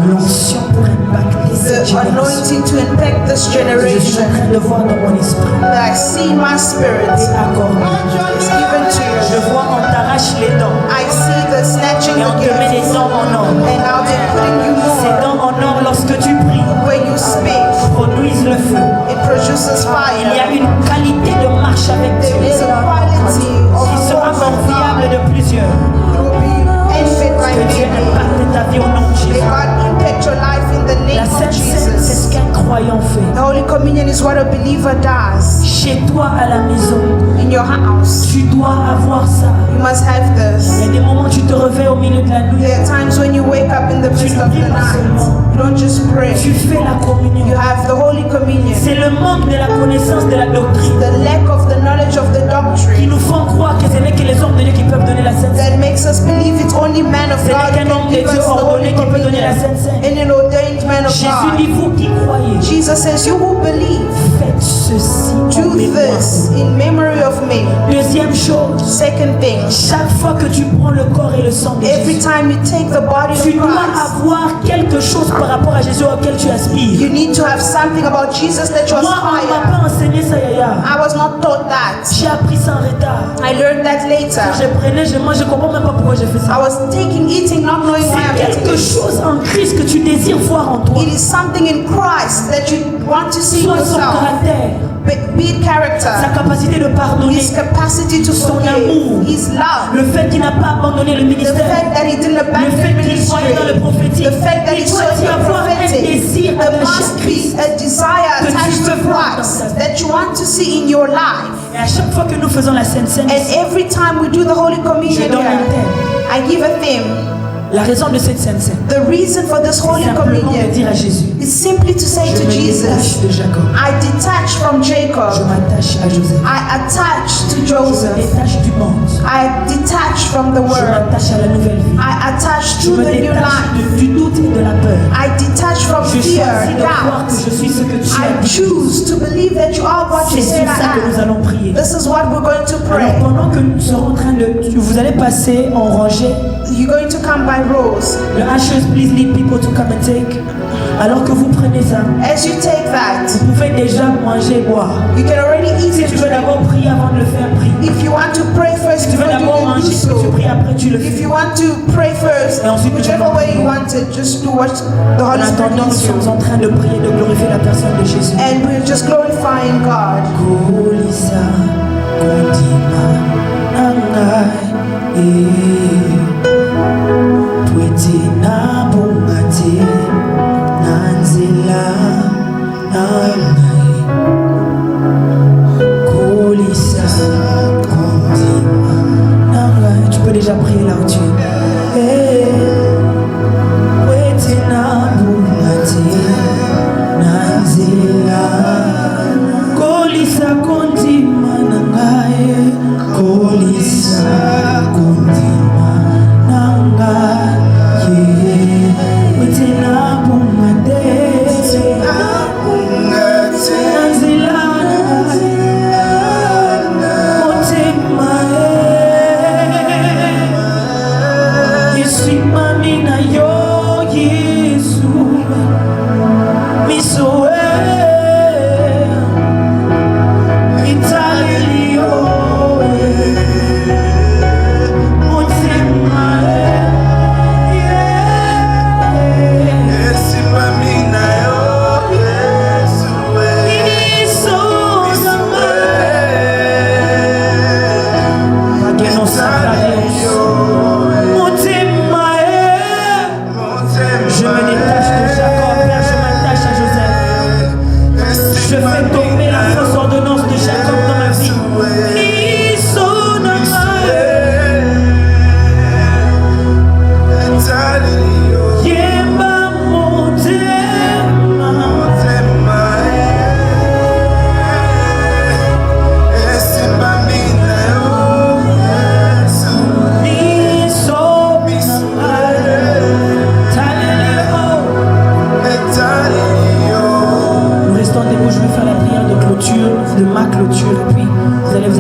l'onction pour impacter cette the génération. anointing to impact this Je suis en generation train de voir dans mon esprit. that I see in my spirit Et accorde. is given to Je you. vois on t'arrache les dents I see the snatching et on the te met gift, des dents en or. and now they're putting you Ces more. dents en or, lorsque tu pries, When you speak, produisent le feu. it produces Il y a fire. une qualité de marche avec Dieu There is a quality of qui sera walk with confiable God. de plusieurs. It will be envied by Que Dieu many. impacte ta vie au nom de May Jésus. God impact your life in the La name of Sainte Seine, c'est ce Jesus. qu'un croyant fait. The Holy Communion is what a believer does. Chez toi à la maison, In your house, tu dois avoir ça. you must have Il y a this. des moments où tu te réveilles au milieu de la nuit. There are times when you wake up in the midst of the night. You don't just pray. Tu fais la communion. You have the Holy Communion. C'est le manque de la connaissance de la doctrine The lack of the knowledge of the qui doctrine nous font croire que ce n'est que les hommes de Dieu qui peuvent donner la Sainte Seine. that makes us believe it's only man of Ce n'est God qu'un who homme can de give Dieu us the Holy ordonné qui peut donner la Communion. Sainte Seine. And an ordained man of Jésus dit, God. vous qui croyez, Jesus says, you who believe, faites ceci en do mémoire. this in memory of me. Deuxième chose, Second thing, chaque fois que tu prends le corps et le sang de every Jésus, time you take the body of tu dois Christ, avoir quelque chose par rapport à Jésus auquel tu aspires. you need to have something about Jesus that you Moi, on ne m'a aspire. pas enseigné ça, Yaya. I was not taught that. J'ai appris ça en retard. I learned that later. Je prenais, je mange, je comprends même pas pourquoi j'ai fait I ça. was eating, not knowing why I'm C'est eating quelque it. chose en Christ que tu désires voir en toi. It is something in Christ that you want to see in Soit son yourself. caractère, Be it sa character, capacité de pardonner, his capacity to son forgive, amour, his love, le fait qu'il n'a pas abandonné le the ministère, fact that he didn't le abandon fait qu'il croyait dans le ministry, prophétique. the fact that Il he doit saw y the avoir un prophetic. désir There attaché à must be Christ. a desire Que tu attached to veux voir dans ta Christ vie. that you want to see in your life. Et à chaque fois que nous faisons la Sainte Seine, And every time we do the Holy je Communion donne un here, thème. I give a theme. La raison de cette Sainte Seine, The reason for this Holy simplement de Communion dire à Jésus, is simply to say je to me détache Jesus, de Jacob, I detach from je Jacob. m'attache à Joseph, I attach to je me Joseph. détache du monde, I detach from the je world. m'attache à la nouvelle vie, I attach je to me the new détache life. du doute et de la peur. I detach from Je fear, choisis de croire que doubt. je suis ce que tu as I dit. choose to believe that you are what C'est you said sur ça que nous I am. allons prier. This is what we're going to Alors pray. pendant que nous serons en train de... Vous allez passer en rangée. You're going to come by rows. Le ushers, please lead people to come and take. Alors que vous prenez ça, As you take that, vous pouvez déjà manger et boire. you can already eat Si it. tu veux d'abord prier avant de le faire, prie. If you want to pray first, Si tu veux before d'abord you can do manger, si tu so. pries après, tu le If fais. you want to pray first, Et ensuite, whichever tu way you vas want it, just do what the En Holy Spirit attendant, nous leads you. sommes en train de prier, de glorifier la personne de Jésus. And we're just glorifying God. Kolisa, kontima, nangai, pwete na bungate, nanzela, nangai. Kolisa, kontima, nangai. Tu peux déjà prier là où tu es. Pwete na bungate, nanzela. Kolisa kontima, nangai.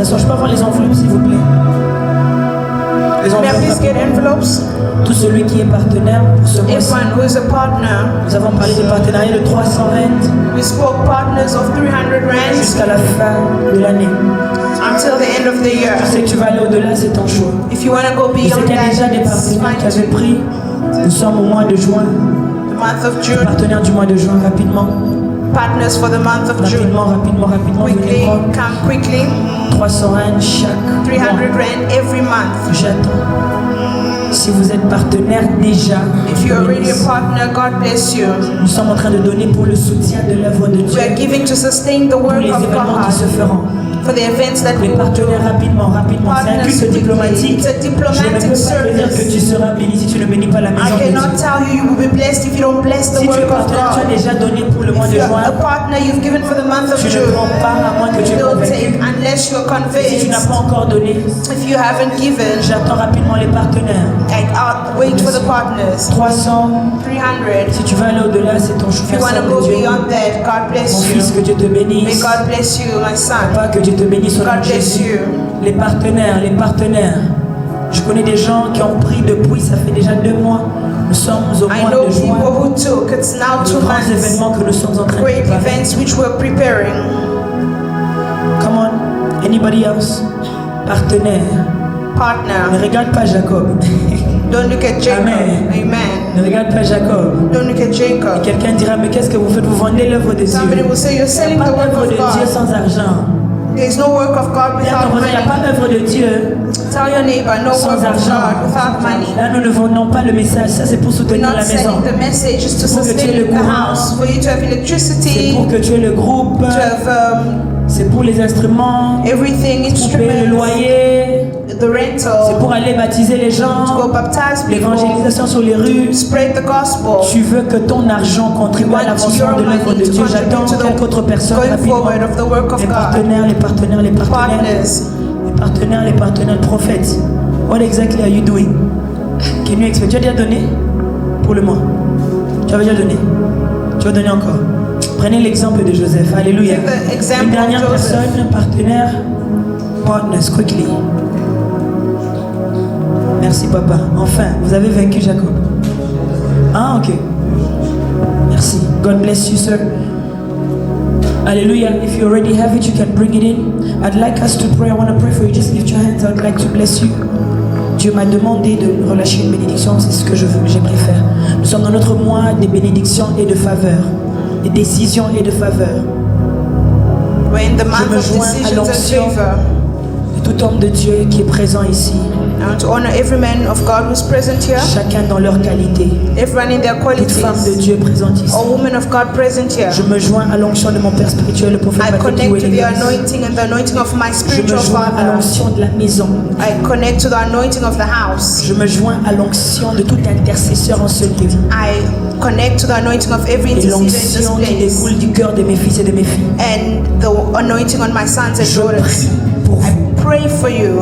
organisation. Je peux avoir les enveloppes, s'il vous plaît? Les May I please get enveloppes. envelopes? Tout celui qui est partenaire pour ce mois-ci. Everyone who is a partner. Nous avons parlé de partenariat de 300 rentes We spoke partners of 300 rands jusqu'à la fin de l'année. until the end of the year. Je sais que tu vas aller au-delà, c'est ton choix. If you want to go Je sais beyond qu'il y a déjà that, des it's partenaires qui fine. avaient pris. Nous sommes au mois de juin. The month of June, Partenaires du mois de juin, rapidement. partners for the month of June. Rapidement. Venez Quickly, prendre come quickly. 300 rentes chaque 300 mois. rand every month. J'attends. Si vous êtes partenaire déjà, If you're already a partner, God bless you. nous sommes en train de donner pour le soutien de l'œuvre de Dieu, We are giving to sustain the pour work les of événements qui se God, feront. for the events that Les we will do. partenaires rapidement. C'est un Partners culte quickly. diplomatique. It's a Je ne diplomatic peux pas te dire service. que tu seras béni si tu ne bénis pas la I maison de Dieu. cannot tell you you will be blessed if you don't bless the Si tu es work of partenaire, tu as God. déjà donné pour le mois If de you're juin. a partner, you've given for the month of Tu ne June. prends pas à moins que tu es Don't convaincu. take unless you're Si tu n'as convinced. pas encore donné, If you haven't given, j'attends rapidement les partenaires. wait for the partners. 300. 300. Si tu veux aller au-delà, c'est ton If you choix. want to go beyond that, God Mon bless fils, you. que Dieu te May bénisse. God bless you, my son. Pas que Dieu te bénisse au nom God de bless Jésus. you. Les partenaires. Je connais des gens qui ont pris depuis, ça fait déjà 2 mois. Nous sommes au I mois know de juin. people who took. It's now Les 2 grands months. événements que nous sommes en train de Great préparer. events which we're preparing. Come on. Anybody else? Partenaire. Ne Partner. regarde pas Jacob. Don't look at Jacob. Amen. Amen. Ne regarde pas Jacob. Don't look at Jacob. Quelqu'un dira, mais qu'est-ce que vous faites? Vous vendez l'œuvre de Dieu. Somebody will say you're Il selling n'y a the pas work d'œuvre of de Dieu God. sans argent. There's no work of God Il without n'y a pas money. d'œuvre de Dieu Tell your neighbor, no sans work of argent. God without money. Là, nous ne vendons pas le message. Ça, c'est pour We're soutenir not la maison. selling the message just to Pour que tu aies le sustain the courant. house, for you to have C'est electricity, pour que tu aies le groupe. to have C'est pour les instruments. everything, Pour payer le instruments, loyer. the C'est rental, pour aller baptiser les to gens. go baptize people, L'évangélisation sur les rues. spread the gospel. Tu veux que ton argent contribue à l'avancement de l'œuvre de Dieu. J'attends quelques autres personnes Going rapidement. forward of the work of Les God. partenaires. Partners. Les partenaires, le prophète. What exactly are you doing? Can you explain? Tu as déjà donné pour le mois? Tu avais déjà donné? Tu vas donner encore? Prenez l'exemple de Joseph. Alléluia. Take the example Une dernière of Joseph. personne, partenaire. Partners, quickly. Merci papa. Enfin, vous avez vaincu Jacob. Ah, ok. Merci. God bless you, sir. Hallelujah. If you already have it, you can bring it in. I'd like us to pray. I want to pray for you. Just lift your hands. I'd like to bless you. Dieu m'a demandé de relâcher une bénédiction. C'est ce que j'aimerais faire. Nous sommes dans notre mois des bénédictions et de faveurs. Des décisions et de faveurs. We're in the month me of joins à decisions and l'onction. favor. De tout homme de Dieu qui est présent ici. I want to honor every man of God who's present here, Chacun dans leur qualité. everyone in their Toute femme de qualities, Dieu présente ici. or woman of God present here. Je me joins à l'onction de mon Père spirituel, le prophète I Patrick connect to the Kiwé. anointing and the anointing of my Je me spiritual joins à father. l'onction de la maison. I connect to the anointing of the house. Je me joins à l'onction de tout intercesseur en ce lieu. I connect to the anointing of every Et intercessor in this l'onction qui place. découle du cœur de mes fils et de mes filles. And the anointing on my sons and Je daughters. prie pour vous I pray for you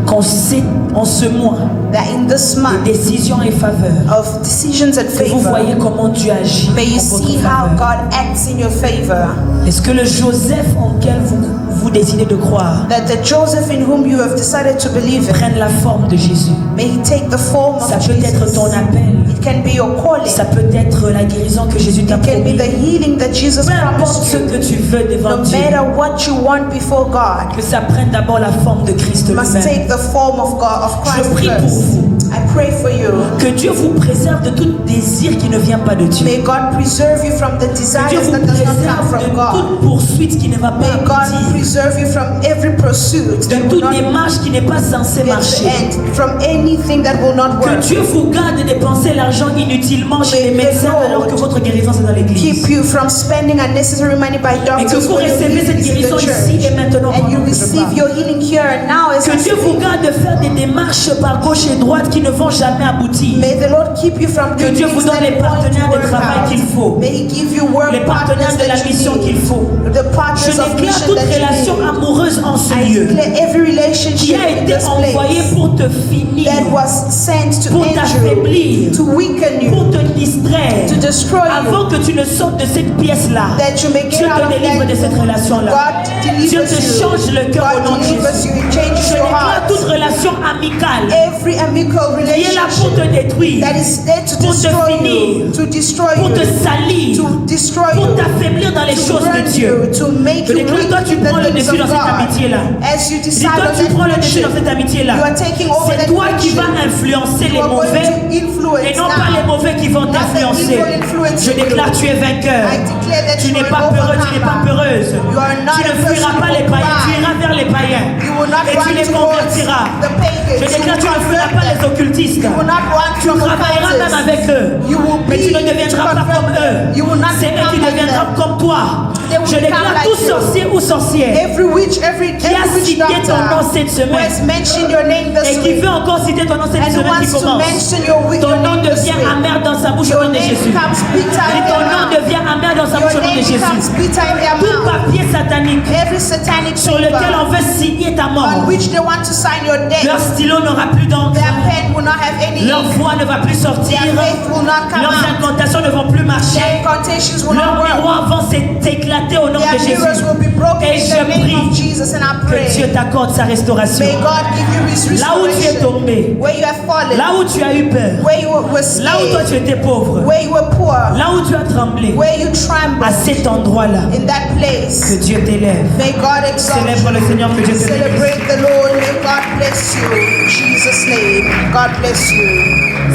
qu'en ce mois that in this de month décisions et faveurs, of decisions and que vous favor, voyez comment Dieu agit may you en votre see how faveur. God acts in your favor. Est-ce que le Joseph en quel vous décidez de croire That the Joseph in whom you have decided to believe in, prenne la forme de Jésus? may he take the form Ça of peut être Jesus. ton appel. It can be your calling. Ça peut être la guérison que Jésus t'a It can be promis. the healing that Jesus Peu importe promised ce you. que tu veux devant No Dieu, matter what you want before God, que ça prenne d'abord la forme de Christ must lui-même. take the form of God, of Je Christ prie pour first. vous. I pray for you. Que Dieu vous préserve de tout désir qui ne vient pas de Dieu. May God preserve you from the Que Dieu desires vous that does not come préserve from de God. toute poursuite qui ne va pas May God aboutir. preserve you from every pursuit De that will toute not démarche qui n'est pas censée get to marcher. end, from anything that will not Que work. Dieu vous garde de dépenser l'argent inutilement chez les May the médecins Lord alors que votre guérison c'est dans l'église. Keep you from spending unnecessary money by Et que doctors vous when your recevez healing cette is in guérison the ici et church. maintenant And you pendant que je receive parle. your healing here and now as I Que Dieu vous speak. garde de faire des démarches par gauche et droite qui ne vont jamais aboutir. May the Lord keep you from Que doing Dieu vous things donne les that won't partenaires de work travail out. qu'il faut. May He give you work Les partenaires partners de la that you mission qu'il need. faut. The Je partners of déclare mission toute that you relation need. amoureuse en ce I lieu declare every qui relationship a in été this envoyé place pour te finir, that was sent to pour injure t'affaiblir, you, to weaken you, pour te distraire, to destroy you, avant que tu ne sortes de cette pièce-là. that you may Dieu get out te of délivre de that. cette relation-là. God Dieu delivers te you. change le cœur au nom God de delivers Jésus. you. He Je changes your déclare heart. toute relation amicale Every amical qui est là pour relationship te détruire, that is there to pour te destroy finir, you, to destroy pour te you, salir, to destroy pour you, t'affaiblir dans les to choses de burn Dieu. you, to make Je you déclare, weak toi, tu in the prends le things dessus of dans cette God. amitié-là. As you decide Dis-toi, on tu that prends le dessus friendship, dans cette amitié-là. you are taking over C'est that toi qui friendship. vas influencer les You are going mauvais to influence et non pas les now. mauvais qui vont Not the t'influencer. evil influencing Je déclare, you. tu es vainqueur. I declare that Tu you n'es are pas an peureux, tu n'es pas overcomer. peureuse. You are not Tu ne a person fuiras pas who les will païens, tu cry. iras vers les païens. You will not Et tu run les towards convertiras. the pagans. Je déclare, tu ne feras pas les occultistes. You will not run Tu from travailleras même offenses. avec eux. You will Mais tu ne be deviendras pas comme eux. You will not C'est eux qui become like deviendront them. comme toi. They will Je déclare become like tout you. sorcier ou sorcière Every witch, every qui a witch cité ton nom doctor cette who semaine has mentioned your name et this qui week veut encore citer ton nom cette and who semaine qui wants to commence. mention your Ton nom name this devient week. amer dans sa bouche au Your nom de name Jésus. becomes bitter Et in ton their nom mouth. devient amer dans sa Your bouche au nom de name becomes Jésus. bitter in their Tout mouth. papier satanique Every satanic sur lequel paper on veut signer ta on mort, which they want to sign your leur death, stylo n'aura plus d'encre, their pen will not have any leur ink. voix ne va plus sortir, Their faith will not come leurs out. incantations ne vont plus marcher, Their incantations will leurs not work. miroirs vont s'éclater au nom Their de Jésus. mirrors will be broken Et in je the name prie of Jesus, and I que Dieu pray. t'accorde sa restauration. May God give you His Là où tu es restoration. tombé, Where you have fallen, là où tu as eu peur, where you were là où toi scared, tu étais pauvre, where you were poor, là où tu as tremblé, where you à trembled, cet endroit-là, in that que place. Dieu t'élève. May God exalt Célèbre le you. Seigneur, que Dieu te bénisse. Celebrate the Lord. May God bless you. In Jesus' name. God bless you.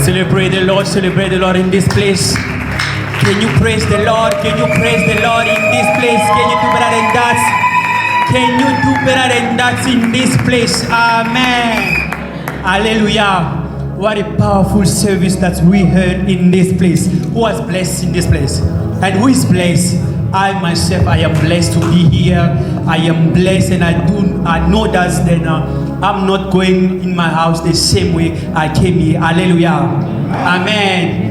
Celebrate the Lord in this place. Can you praise the Lord? Can you praise the Lord in this place? Can you do better than that? Can you do better than that in this place? Amen. Hallelujah. What a powerful service that we heard in this place. Who was blessed in this place? And who is blessed? I myself, I am blessed to be here. I am blessed, and I know that then I'm not going in my house the same way I came here. Hallelujah. Amen.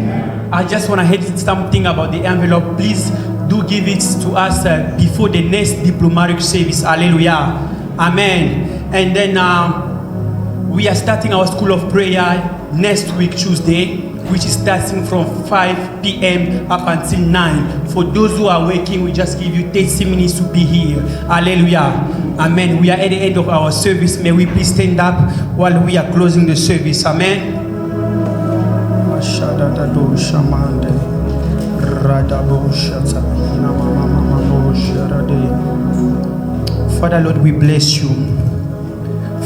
I just want to hit something about the envelope. Please do give it to us before the next diplomatic service. Hallelujah. Amen. And then we are starting our school of prayer next week, Tuesday, which is starting from 5 p.m. up until 9. For those who are working, we just give you 30 minutes to be here. Hallelujah. Amen. We are at the end of our service. May we please stand up while we are closing the service. Amen. Father Lord, we bless you.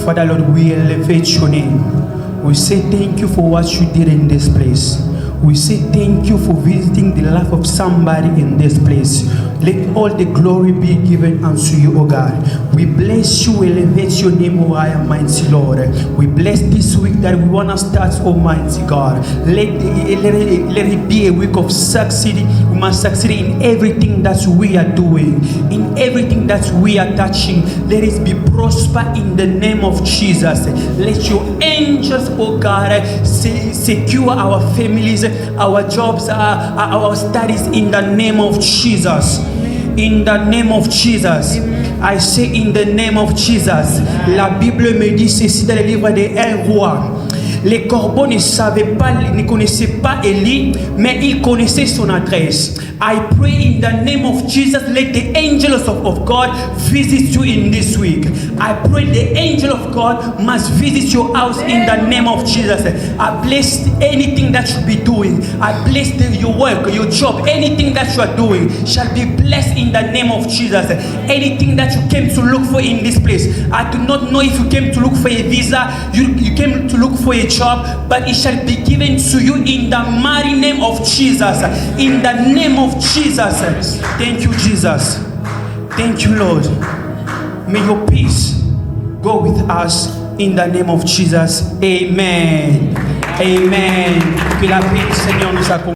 Father Lord, we elevate your name. We say thank you for what you did in this place. We say thank you for visiting the life of somebody in this place. Let all the glory be given unto you, O God. We bless you, elevate your name, O high and mighty Lord. We bless this week that we want to start, Almighty God. Let it be a week of succeeding. We must succeed in everything that we are doing, in everything that we are touching. Let it be prosper in the name of Jesus. Let your angels, oh God, secure our families, our jobs, our studies in the name of Jesus. In the name of Jesus. I say in the name of Jesus. La Bible me dit ceci dans le livre des 1 Roi. Les corbeaux ne connaissaient pas Élie, mais ils connaissaient son adresse. I pray in the name of Jesus, let the angels of God visit you in this week. I pray the angel of God must visit your house in the name of Jesus. I bless anything that you be doing. I bless your work, your job, anything that you are doing shall be blessed in the name of Jesus. Anything that you came to look for in this place. I do not know if you came to look for a visa, you came to look for a job, but it shall be given to you in the mighty name of Jesus. In the name of Jesus. Thank you, Jesus. Thank you, Lord. May your peace go with us in the name of Jesus. Amen. Amen. Que la paix du Seigneur nous accompagne.